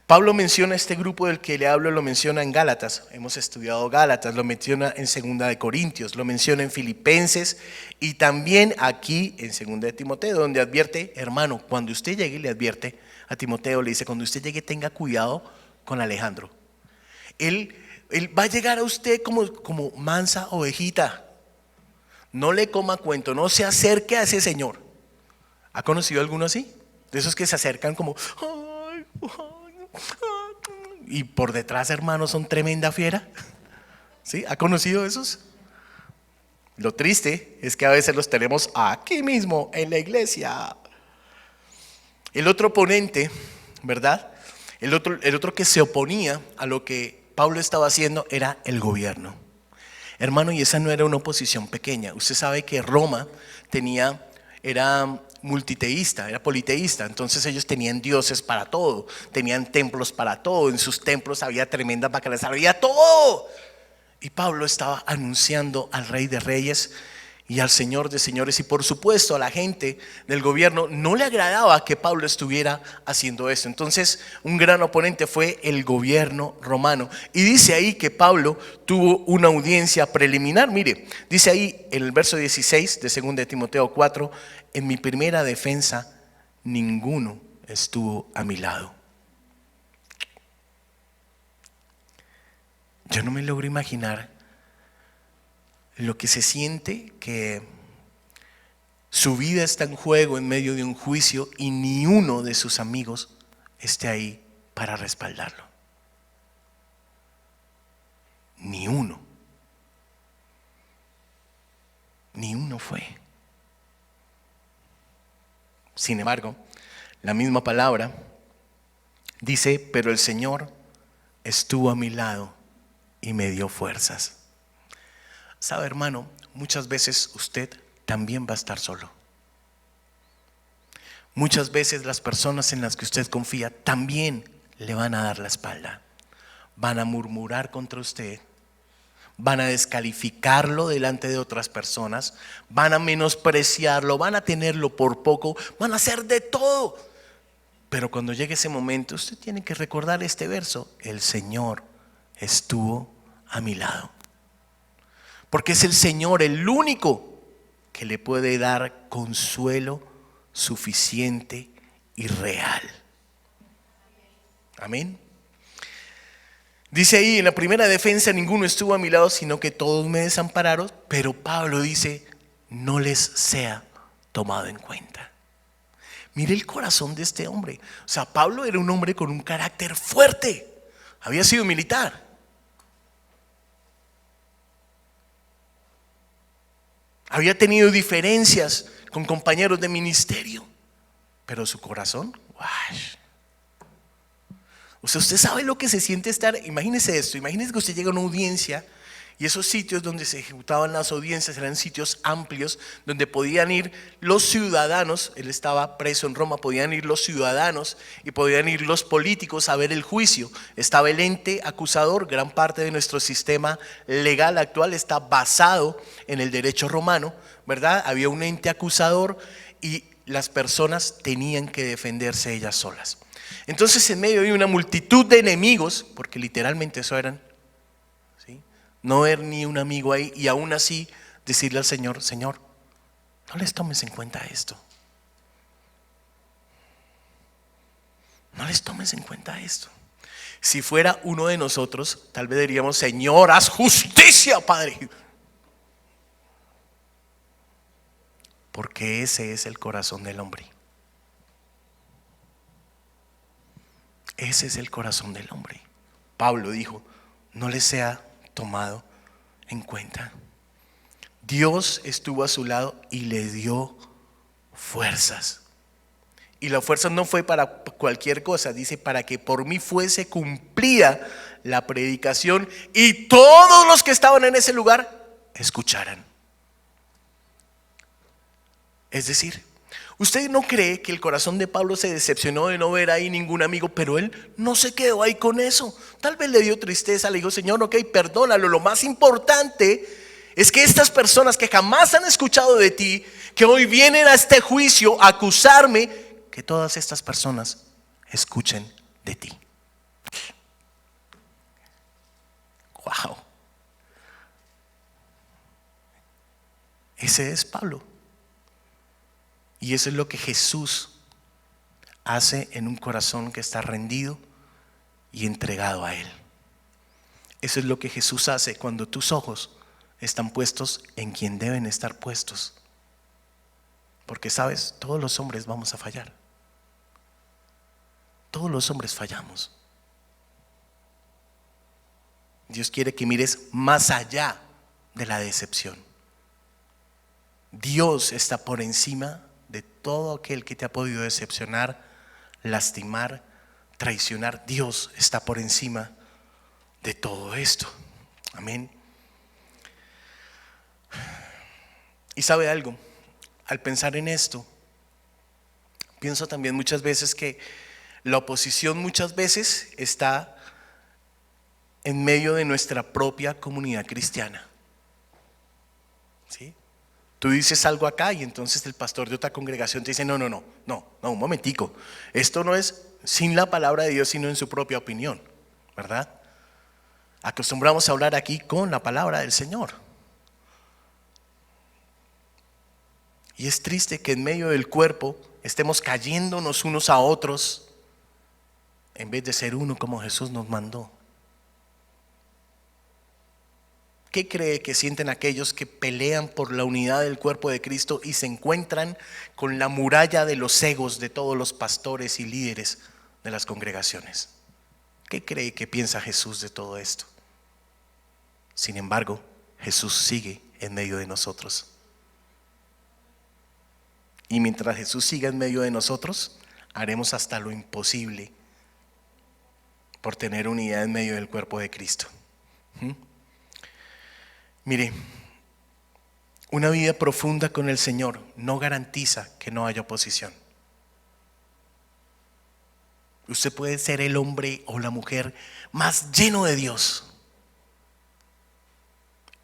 [SPEAKER 1] Pablo menciona este grupo del que le hablo, lo menciona en Gálatas, hemos estudiado Gálatas, lo menciona en 2 de Corintios, lo menciona en Filipenses y también aquí en 2 de Timoteo, donde advierte: hermano, cuando usted llegue, le advierte a Timoteo, le dice: cuando usted llegue, tenga cuidado con Alejandro. Él va a llegar a usted como mansa ovejita. No le coma cuento, no se acerque a ese señor. ¿Ha conocido alguno así? De esos que se acercan como ay, y por detrás, hermanos, son tremenda fiera. ¿Sí? ¿Ha conocido esos? Lo triste es que a veces los tenemos aquí mismo en la iglesia. El otro oponente, ¿verdad? El otro que se oponía a lo que Pablo estaba haciendo era el gobierno. Hermano, y esa no era una oposición pequeña. Usted sabe que Roma era multiteísta, era politeísta. Entonces ellos tenían dioses para todo, tenían templos para todo. En sus templos había tremendas bacalas, había todo. Y Pablo estaba anunciando al Rey de Reyes y al Señor de Señores. Y por supuesto a la gente del gobierno no le agradaba que Pablo estuviera haciendo esto. Entonces un gran oponente fue el gobierno romano. Y dice ahí que Pablo tuvo una audiencia preliminar. Mire, dice ahí en el verso 16 de 2 de Timoteo 4: en mi primera defensa ninguno estuvo a mi lado. Yo no me logro imaginar lo que se siente que su vida está en juego en medio de un juicio y ni uno de sus amigos esté ahí para respaldarlo. Ni uno. Ni uno fue. Sin embargo, la misma palabra dice: pero el Señor estuvo a mi lado y me dio fuerzas. Sabe, hermano, muchas veces usted también va a estar solo. Muchas veces las personas en las que usted confía también le van a dar la espalda. Van a murmurar contra usted, van a descalificarlo delante de otras personas, van a menospreciarlo, van a tenerlo por poco, van a hacer de todo. Pero cuando llegue ese momento, usted tiene que recordar este verso: el Señor estuvo a mi lado. Porque es el Señor el único que le puede dar consuelo suficiente y real. Amén. Dice ahí en la primera defensa: ninguno estuvo a mi lado, sino que todos me desampararon. Pero Pablo dice: no les sea tomado en cuenta. Mire el corazón de este hombre. O sea, Pablo era un hombre con un carácter fuerte. Había sido militar. Había tenido diferencias con compañeros de ministerio, pero su corazón, ¡guay! O sea, usted sabe lo que se siente estar, imagínese esto, imagínese que usted llega a una audiencia y esos sitios donde se ejecutaban las audiencias eran sitios amplios donde podían ir los ciudadanos. Él estaba preso en Roma, podían ir los ciudadanos y podían ir los políticos a ver el juicio. Estaba el ente acusador, gran parte de nuestro sistema legal actual está basado en el derecho romano, ¿verdad? Había un ente acusador y las personas tenían que defenderse ellas solas. Entonces, en medio de una multitud de enemigos, porque literalmente eso eran, ¿sí? No ver ni un amigo ahí, y aún así decirle al Señor: Señor, no les tomes en cuenta esto. No les tomes en cuenta esto. Si fuera uno de nosotros, tal vez diríamos: Señor, haz justicia, Padre. Porque ese es el corazón del hombre. Ese es el corazón del hombre. Pablo dijo: no les sea tomado en cuenta. Dios estuvo a su lado y le dio fuerzas. Y la fuerza no fue para cualquier cosa, dice: para que por mí fuese cumplida la predicación y todos los que estaban en ese lugar escucharan. Es decir, ¿usted no cree que el corazón de Pablo se decepcionó de no ver ahí ningún amigo? Pero él no se quedó ahí con eso. Tal vez le dio tristeza, le dijo: Señor, ok, perdónalo. Lo más importante es que estas personas que jamás han escuchado de ti, que hoy vienen a este juicio a acusarme, que todas estas personas escuchen de ti. Wow. Ese es Pablo. Y eso es lo que Jesús hace en un corazón que está rendido y entregado a Él. Eso es lo que Jesús hace cuando tus ojos están puestos en quien deben estar puestos. Porque sabes, todos los hombres vamos a fallar. Todos los hombres fallamos. Dios quiere que mires más allá de la decepción. Dios está por encima de todo aquel que te ha podido decepcionar, lastimar, traicionar. Dios está por encima de todo esto. Amén. Y sabe algo, al pensar en esto, pienso también muchas veces que la oposición muchas veces está en medio de nuestra propia comunidad cristiana. ¿Sí? Tú dices algo acá y entonces el pastor de otra congregación te dice: no, un momentico. Esto no es sin la palabra de Dios, sino en su propia opinión, ¿verdad? Acostumbramos a hablar aquí con la palabra del Señor. Y es triste que en medio del cuerpo estemos cayéndonos unos a otros en vez de ser uno como Jesús nos mandó. ¿Qué cree que sienten aquellos que pelean por la unidad del cuerpo de Cristo y se encuentran con la muralla de los egos de todos los pastores y líderes de las congregaciones? ¿Qué cree que piensa Jesús de todo esto? Sin embargo, Jesús sigue en medio de nosotros. Y mientras Jesús siga en medio de nosotros, haremos hasta lo imposible por tener unidad en medio del cuerpo de Cristo. Mire, una vida profunda con el Señor no garantiza que no haya oposición. Usted puede ser el hombre o la mujer más lleno de Dios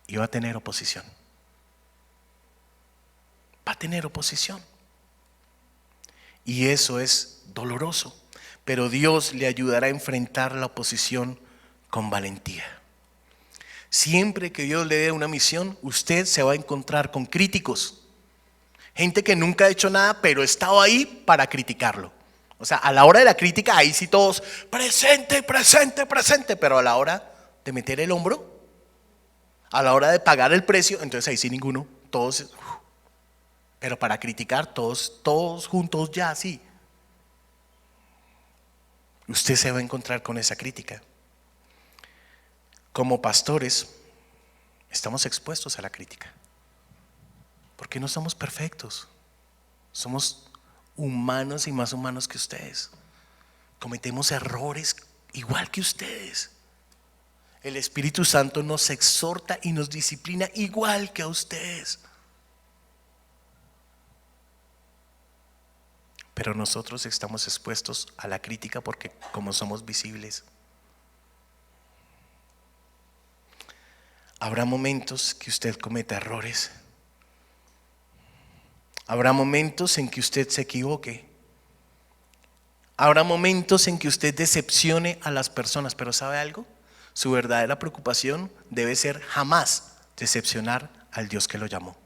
[SPEAKER 1] y va a tener oposición. Va a tener oposición. Y eso es doloroso, pero Dios le ayudará a enfrentar la oposición con valentía. Siempre que Dios le dé una misión, usted se va a encontrar con críticos. Gente que nunca ha hecho nada, pero estaba ahí para criticarlo. O sea, a la hora de la crítica, ahí sí todos, presente, presente, presente. Pero a la hora de meter el hombro, a la hora de pagar el precio, entonces ahí sí ninguno, todos. Pero para criticar, todos juntos ya, sí. Usted se va a encontrar con esa crítica. Como pastores, estamos expuestos a la crítica, porque no somos perfectos. Somos humanos y más humanos que ustedes. Cometemos errores igual que ustedes. El Espíritu Santo nos exhorta y nos disciplina igual que a ustedes. Pero nosotros estamos expuestos a la crítica porque como somos visibles. Habrá momentos que usted cometa errores. Habrá momentos en que usted se equivoque. Habrá momentos en que usted decepcione a las personas. Pero ¿sabe algo? Su verdadera preocupación debe ser jamás decepcionar al Dios que lo llamó.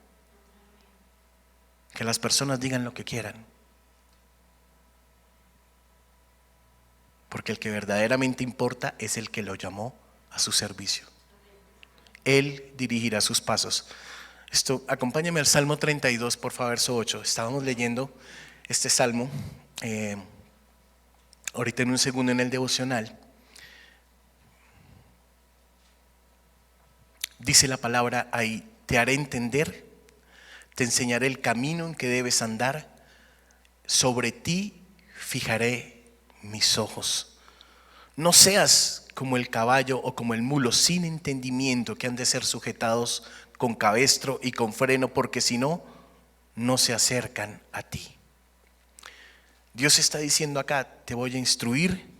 [SPEAKER 1] Que las personas digan lo que quieran. Porque el que verdaderamente importa es el que lo llamó a su servicio. Él dirigirá sus pasos. Acompáñame al Salmo 32, por favor, verso 8. Estábamos leyendo este salmo ahorita en un segundo en el devocional. Dice la palabra ahí: te haré entender, te enseñaré el camino en que debes andar, sobre ti fijaré mis ojos. No seas como el caballo o como el mulo sin entendimiento, que han de ser sujetados con cabestro y con freno, porque si no, no se acercan a ti. Dios está diciendo acá: te voy a instruir,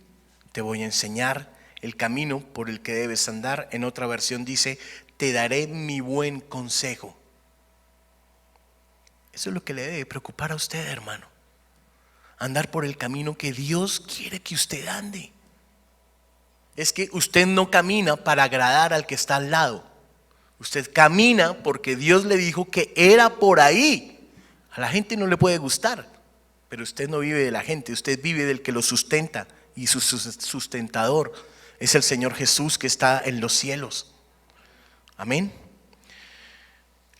[SPEAKER 1] te voy a enseñar el camino por el que debes andar. En otra versión dice: te daré mi buen consejo. Eso es lo que le debe preocupar a usted, hermano. Andar por el camino que Dios quiere que usted ande. Es que usted no camina para agradar al que está al lado. Usted camina porque Dios le dijo que era por ahí. A la gente no le puede gustar, pero usted no vive de la gente, usted vive del que lo sustenta, y su sustentador es el Señor Jesús que está en los cielos. Amén.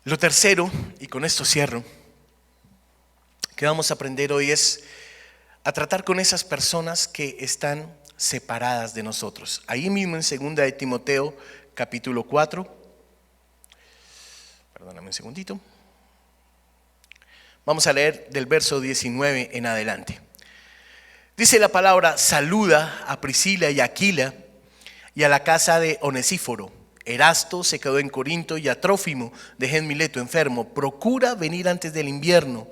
[SPEAKER 1] Lo tercero, y con esto cierro, que vamos a aprender hoy es a tratar con esas personas que están separadas de nosotros. Ahí mismo en 2 de Timoteo capítulo 4, perdóname un segundito, vamos a leer del verso 19 en adelante. Dice la palabra: saluda a Priscila y a Aquila y a la casa de Onesíforo. Erasto se quedó en Corinto y a Trófimo dejé en Mileto enfermo. Procura venir antes del invierno.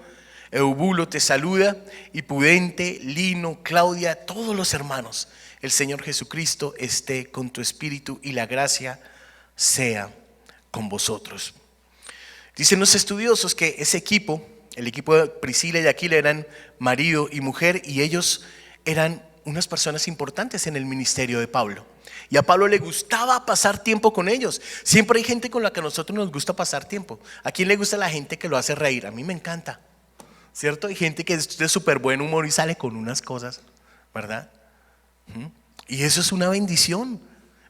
[SPEAKER 1] Eubulo te saluda, y Pudente, Lino, Claudia, todos los hermanos. El Señor Jesucristo esté con tu espíritu y la gracia sea con vosotros. Dicen los estudiosos que ese equipo, el equipo de Priscila y Aquila, eran marido y mujer, y ellos eran unas personas importantes en el ministerio de Pablo. Y a Pablo le gustaba pasar tiempo con ellos. Siempre hay gente con la que a nosotros nos gusta pasar tiempo. ¿A quién le gusta la gente que lo hace reír? A mí me encanta, ¿cierto? Hay gente que es de súper buen humor y sale con unas cosas, ¿verdad? Y eso es una bendición.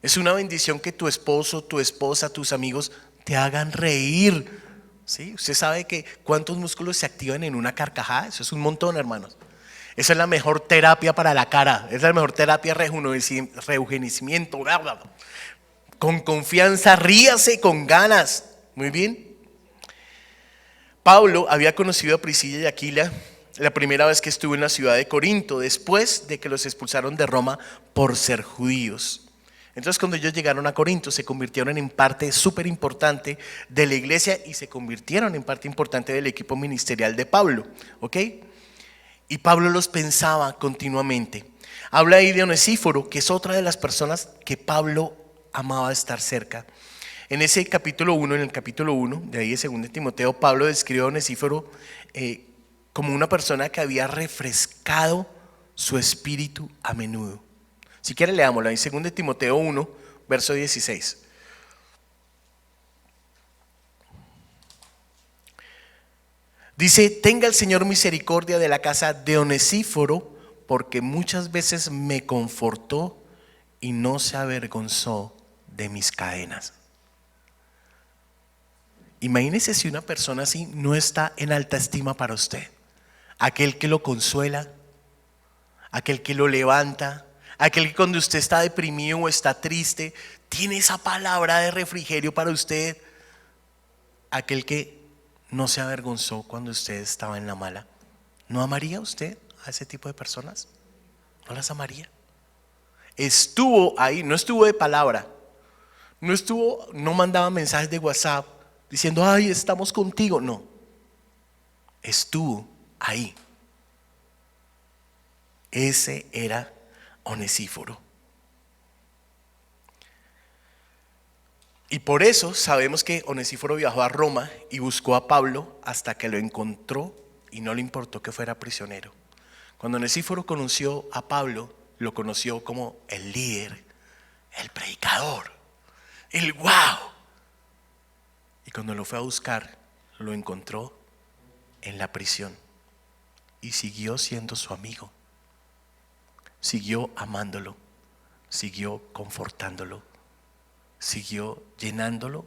[SPEAKER 1] Es una bendición que tu esposo, tu esposa, tus amigos te hagan reír. ¿Sí? Usted sabe que cuántos músculos se activan en una carcajada. Eso es un montón, hermanos. Esa es la mejor terapia para la cara. Es la mejor terapia, rejuvenecimiento. Con confianza, ríase con ganas. Muy bien. Pablo había conocido a Priscila y Aquila la primera vez que estuvo en la ciudad de Corinto, después de que los expulsaron de Roma por ser judíos. Entonces, cuando ellos llegaron a Corinto, se convirtieron en parte súper importante de la iglesia y se convirtieron en parte importante del equipo ministerial de Pablo, ¿ok? Y Pablo los pensaba continuamente. Habla ahí de Onesíforo, que es otra de las personas que Pablo amaba estar cerca. En ese capítulo 1, en el capítulo 1, de ahí de 2 de Timoteo, Pablo describe a Onesíforo como una persona que había refrescado su espíritu a menudo. Si quiere leámosla en 2 de Timoteo 1, verso 16. Dice: tenga el Señor misericordia de la casa de Onesíforo, porque muchas veces me confortó y no se avergonzó de mis cadenas. Imagínese si una persona así no está en alta estima para usted. Aquel que lo consuela, aquel que lo levanta, aquel que cuando usted está deprimido o está triste, tiene esa palabra de refrigerio para usted. Aquel que no se avergonzó cuando usted estaba en la mala. ¿No amaría usted a ese tipo de personas? ¿No las amaría? Estuvo ahí, no estuvo de palabra, no mandaba mensajes de WhatsApp diciendo, ay, estamos contigo. No, estuvo ahí. Ese era Onesíforo. Y por eso sabemos que Onesíforo viajó a Roma y buscó a Pablo hasta que lo encontró y no le importó que fuera prisionero. Cuando Onesíforo conoció a Pablo, lo conoció como el líder, el predicador, el wow. Y cuando lo fue a buscar, lo encontró en la prisión y siguió siendo su amigo. Siguió amándolo, siguió confortándolo, siguió llenándolo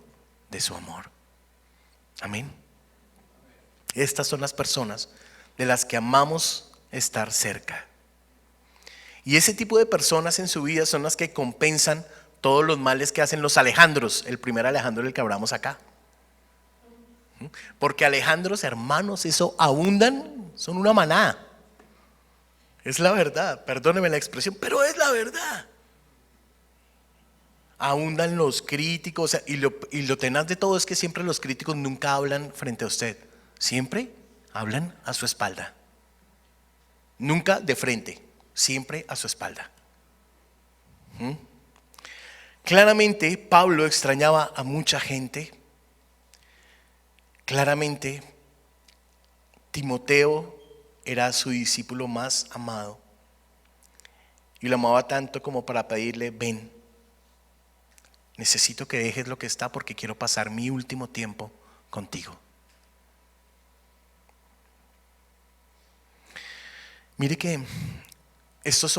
[SPEAKER 1] de su amor. Amén. Estas son las personas de las que amamos estar cerca. Y ese tipo de personas en su vida son las que compensan todos los males que hacen los Alejandros. El primer Alejandro del que hablamos acá. Porque Alejandros, hermanos, eso abundan, son una manada. Es la verdad, perdóneme la expresión, pero es la verdad. Abundan los críticos, y lo tenaz de todo es que siempre los críticos nunca hablan frente a usted, siempre hablan a su espalda. Nunca de frente, siempre a su espalda. Claramente Pablo extrañaba a mucha gente. Claramente Timoteo era su discípulo más amado y lo amaba tanto como para pedirle, ven, necesito que dejes lo que está porque quiero pasar mi último tiempo contigo. Mire que estos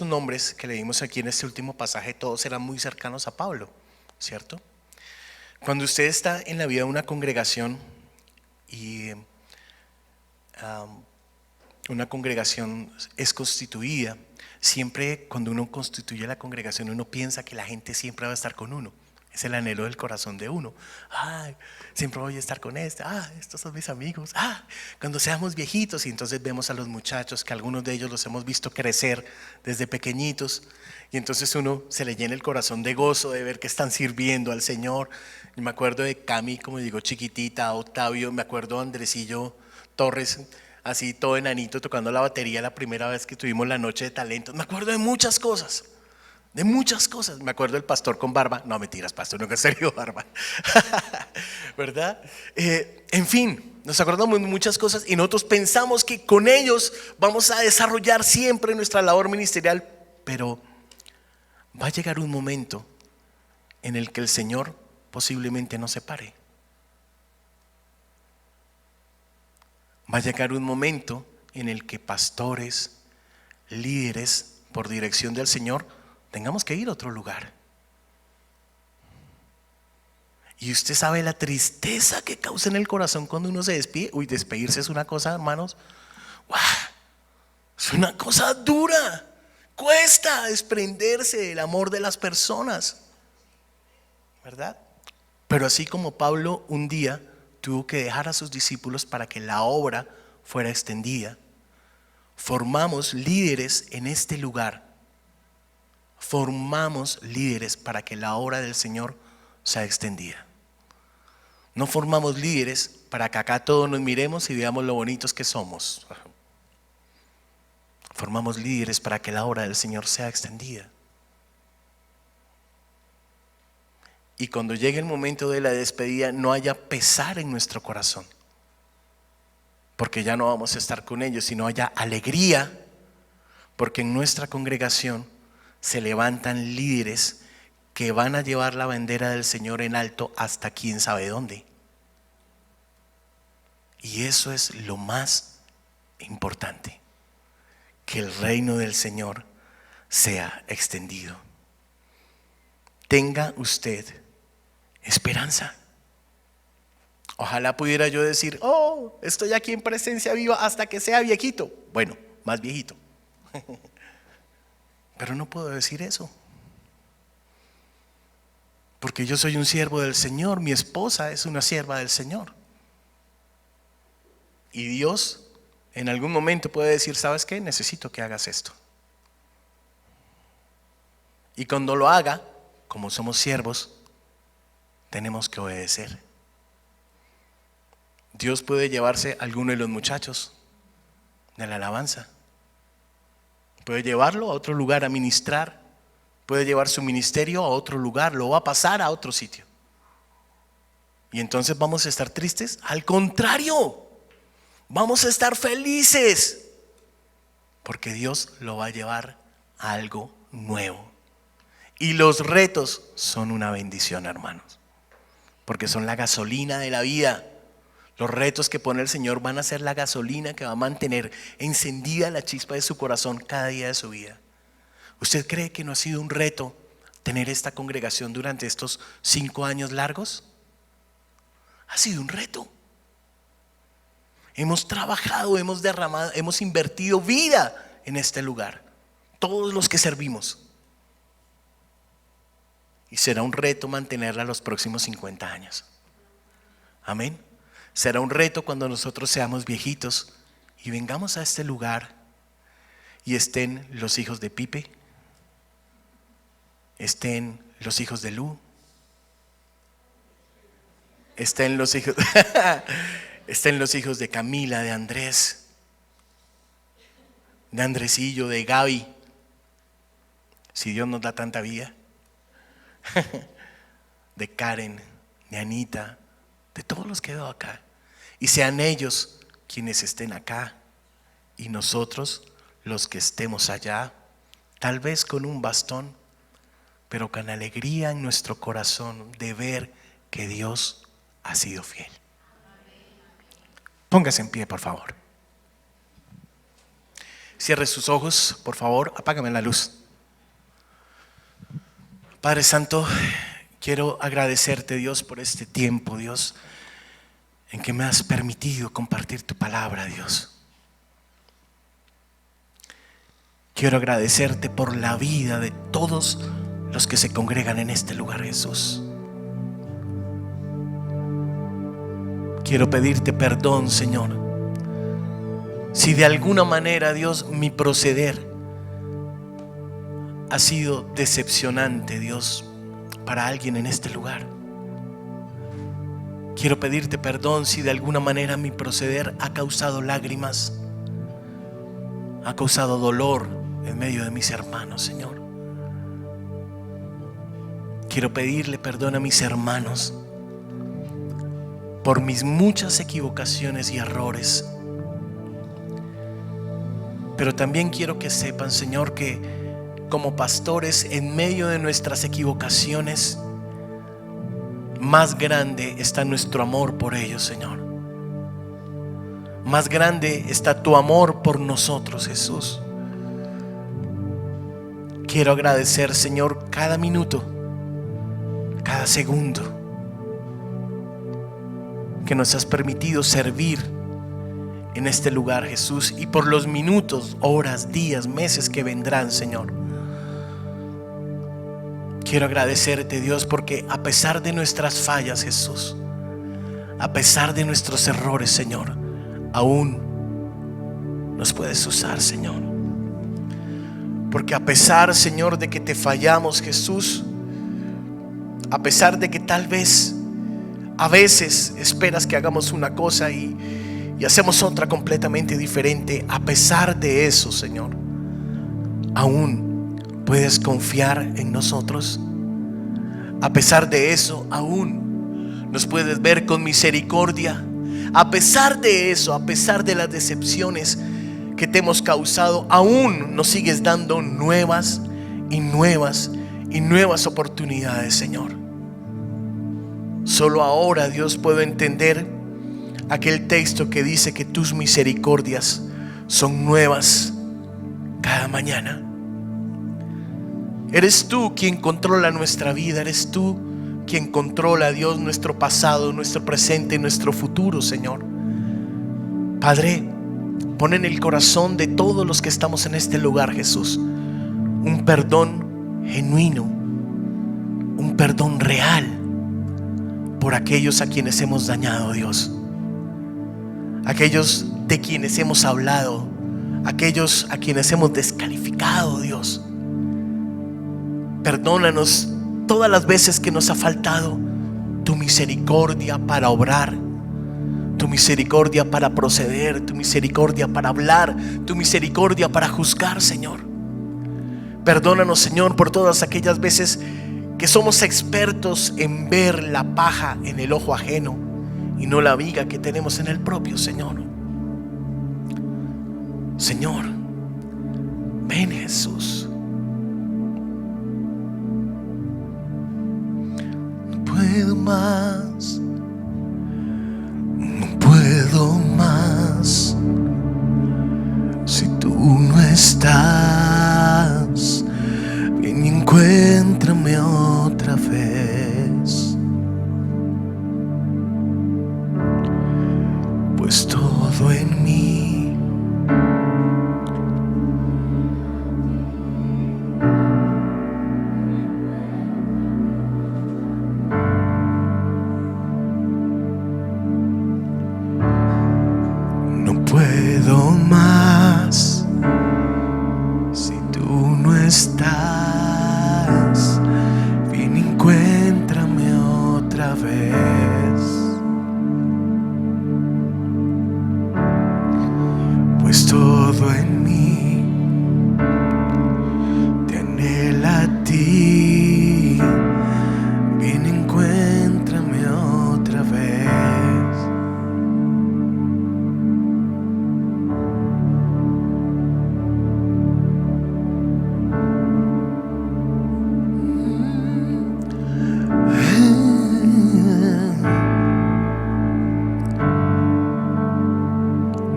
[SPEAKER 1] nombres que leímos aquí en este último pasaje, todos eran muy cercanos a Pablo, ¿cierto? Cuando usted está en la vida de una congregación y una congregación es constituida, siempre cuando uno constituye la congregación uno piensa que la gente siempre va a estar con uno. Es el anhelo del corazón de uno. Ay, siempre voy a estar con estos son mis amigos. Cuando seamos viejitos, y entonces vemos a los muchachos que algunos de ellos los hemos visto crecer desde pequeñitos, y entonces uno se le llena el corazón de gozo de ver que están sirviendo al Señor. Y me acuerdo de Cami, como digo, chiquitita, Octavio, me acuerdo de Andresillo Torres, así todo enanito tocando la batería la primera vez que tuvimos la noche de talentos. Me acuerdo de muchas cosas. Me acuerdo del pastor con barba. No, mentiras, pastor, nunca se dio barba. ¿Verdad? En fin, nos acordamos de muchas cosas y nosotros pensamos que con ellos vamos a desarrollar siempre nuestra labor ministerial, pero va a llegar un momento en el que el Señor posiblemente nos separe. Va a llegar un momento en el que pastores, líderes, por dirección del Señor, tengamos que ir a otro lugar. Y usted sabe la tristeza que causa en el corazón cuando uno se despide. Uy, despedirse es una cosa, hermanos, ¡guau! Es una cosa dura. Cuesta desprenderse del amor de las personas, ¿verdad? Pero así como Pablo un día tuvo que dejar a sus discípulos para que la obra fuera extendida, formamos líderes en este lugar. Formamos líderes para que la obra del Señor sea extendida. No formamos líderes para que acá todos nos miremos y veamos lo bonitos que somos. Formamos líderes para que la obra del Señor sea extendida. Y cuando llegue el momento de la despedida no haya pesar en nuestro corazón, porque ya no vamos a estar con ellos, sino haya alegría, porque en nuestra congregación se levantan líderes que van a llevar la bandera del Señor en alto hasta quién sabe dónde. Y eso es lo más importante, que el reino del Señor sea extendido. Tenga usted esperanza. Ojalá pudiera yo decir, estoy aquí en presencia viva hasta que sea viejito. Bueno, más viejito. Pero no puedo decir eso, porque yo soy un siervo del Señor, mi esposa es una sierva del Señor. Y Dios en algún momento puede decir, ¿sabes qué? Necesito que hagas esto. Y cuando lo haga, como somos siervos, tenemos que obedecer. Dios puede llevarse a alguno de los muchachos de la alabanza. Puede llevarlo a otro lugar a ministrar. Puede llevar su ministerio a otro lugar. Lo va a pasar a otro sitio. ¿Y entonces vamos a estar tristes? Al contrario, vamos a estar felices. Porque Dios lo va a llevar a algo nuevo. Y los retos son una bendición, hermanos. Porque son la gasolina de la vida. Los retos que pone el Señor van a ser la gasolina que va a mantener encendida la chispa de su corazón cada día de su vida. ¿Usted cree que no ha sido un reto tener esta congregación durante estos 5 años largos? Ha sido un reto. Hemos trabajado, hemos derramado, hemos invertido vida en este lugar. Todos los que servimos. Y será un reto mantenerla los próximos 50 años. Amén. Será un reto cuando nosotros seamos viejitos y vengamos a este lugar y estén los hijos de Pipe, estén los hijos de Lu, estén los hijos, estén los hijos de Camila, de Andrés, de Andresillo, de Gaby, si Dios nos da tanta vida, de Karen, de Anita, de todos los que veo acá. Y sean ellos quienes estén acá y nosotros los que estemos allá, tal vez con un bastón, pero con alegría en nuestro corazón de ver que Dios ha sido fiel. Póngase en pie, por favor. Cierre sus ojos, por favor, apágame la luz. Padre Santo, quiero agradecerte, Dios, por este tiempo, Dios, en que me has permitido compartir tu palabra, Dios. Quiero agradecerte por la vida de todos los que se congregan en este lugar, Jesús. Quiero pedirte perdón, Señor, si de alguna manera, Dios, mi proceder ha sido decepcionante, Dios, para alguien en este lugar. Quiero pedirte perdón si de alguna manera mi proceder ha causado lágrimas, ha causado dolor en medio de mis hermanos, Señor. Quiero pedirle perdón a mis hermanos por mis muchas equivocaciones y errores. Pero también quiero que sepan, Señor, que como pastores, en medio de nuestras equivocaciones, más grande está nuestro amor por ellos, Señor. Más grande está tu amor por nosotros, Jesús. Quiero agradecer, Señor, cada minuto, cada segundo que nos has permitido servir en este lugar, Jesús, y por los minutos, horas, días, meses que vendrán, Señor. Quiero agradecerte, Dios, porque a pesar de nuestras fallas, Jesús, a pesar de nuestros errores, Señor, aún nos puedes usar, Señor. Porque a pesar, Señor, de que te fallamos, Jesús, a pesar de que tal vez a veces esperas que hagamos una cosa y hacemos otra completamente diferente, a pesar de eso, Señor, aún puedes confiar en nosotros. A pesar de eso, aún nos puedes ver con misericordia. A pesar de eso, a pesar de las decepciones que te hemos causado, aún nos sigues dando nuevas y nuevas y nuevas oportunidades, Señor. Solo ahora, Dios, puedo entender aquel texto que dice que tus misericordias son nuevas cada mañana. Eres tú quien controla nuestra vida. Eres tú quien controla, Dios, nuestro pasado, nuestro presente y nuestro futuro, Señor. Padre, pon en el corazón de todos los que estamos en este lugar, Jesús, un perdón genuino, un perdón real por aquellos a quienes hemos dañado, Dios. Aquellos de quienes hemos hablado, aquellos a quienes hemos descalificado, Dios. Perdónanos todas las veces que nos ha faltado tu misericordia para obrar, tu misericordia para proceder, tu misericordia para hablar, tu misericordia para juzgar, Señor. Perdónanos, Señor, por todas aquellas veces que somos expertos en ver la paja en el ojo ajeno y no la viga que tenemos en el propio, Señor. Señor, ven, Jesús. No puedo más, no puedo más. Si tú no estás, ven y encuéntrame otra vez. Pues todo en mí no puedo más. Si tú no estás, ven y encuéntrame otra vez. Pues todo en mí te anhela a ti. Ven, encuéntrame otra vez.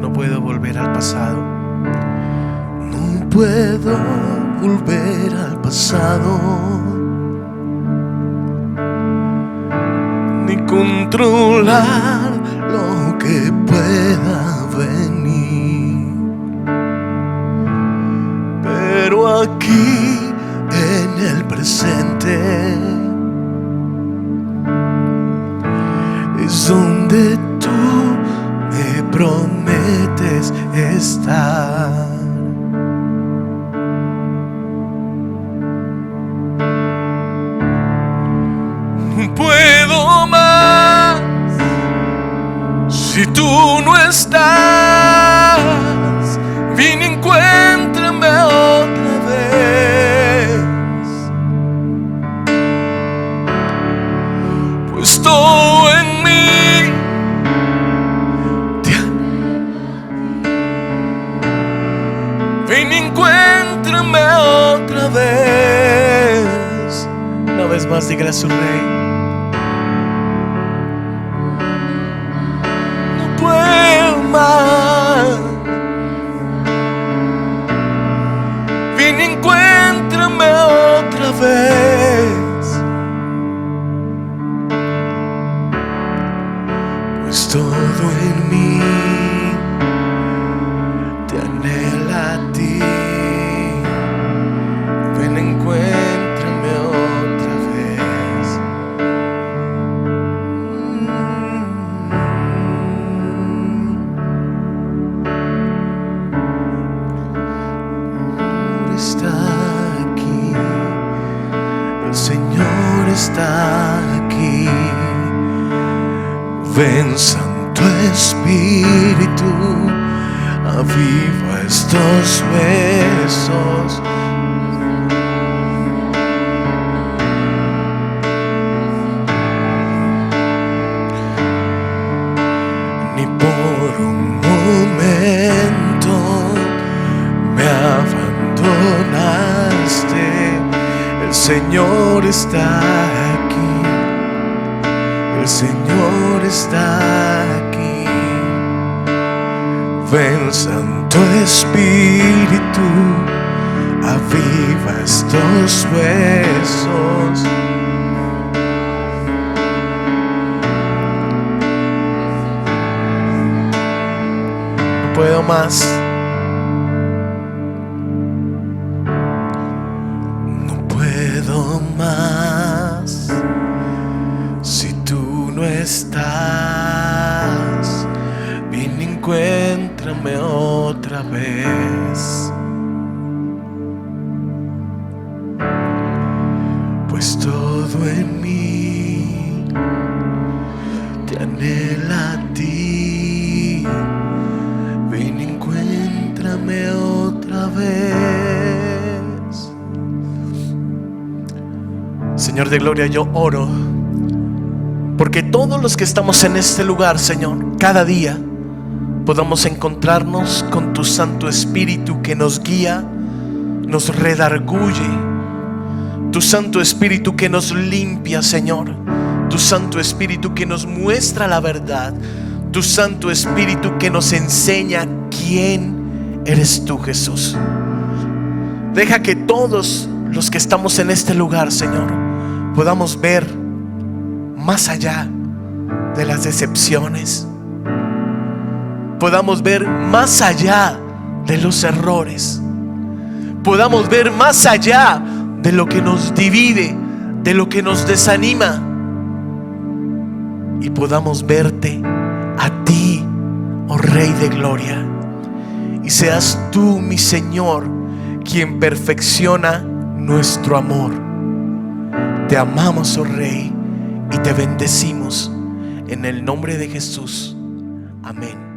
[SPEAKER 1] No puedo volver al pasado. No puedo volver al pasado, ni controlar lo que pueda venir. Pero aquí en el presente es donde tú me prometes estar. No puedo más si tú no estás. Ven, encuéntrame otra vez. Pues todo en mí ven, encuéntrame otra vez. Una vez más, dígale a su rey. No puedo más. Ven, encuéntrame otra vez. Pues todo en mí te anhela a ti. Ven, encuéntrame otra vez. El Señor está aquí. Ven, Santo Espíritu, aviva estos huesos. Ni por un momento me abandonaste. El Señor está aquí. El Señor está aquí. Ven, Santo Espíritu, aviva estos huesos. No puedo más. No puedo más. Si tú no estás, ven, encuentra encuéntrame otra vez. Pues todo en mí te anhela a ti. Ven, encuéntrame otra vez. Señor de gloria, yo oro porque todos los que estamos en este lugar, Señor, cada día podamos encontrarnos con tu Santo Espíritu que nos guía, nos redarguye, tu Santo Espíritu que nos limpia, Señor, tu Santo Espíritu que nos muestra la verdad, tu Santo Espíritu que nos enseña quién eres tú, Jesús. Deja que todos los que estamos en este lugar, Señor, podamos ver más allá de las decepciones, podamos ver más allá de los errores, podamos ver más allá de lo que nos divide, de lo que nos desanima, y podamos verte a ti, oh Rey de gloria, y seas tú, mi Señor, quien perfecciona nuestro amor. Te amamos, oh Rey, y te bendecimos en el nombre de Jesús. Amén.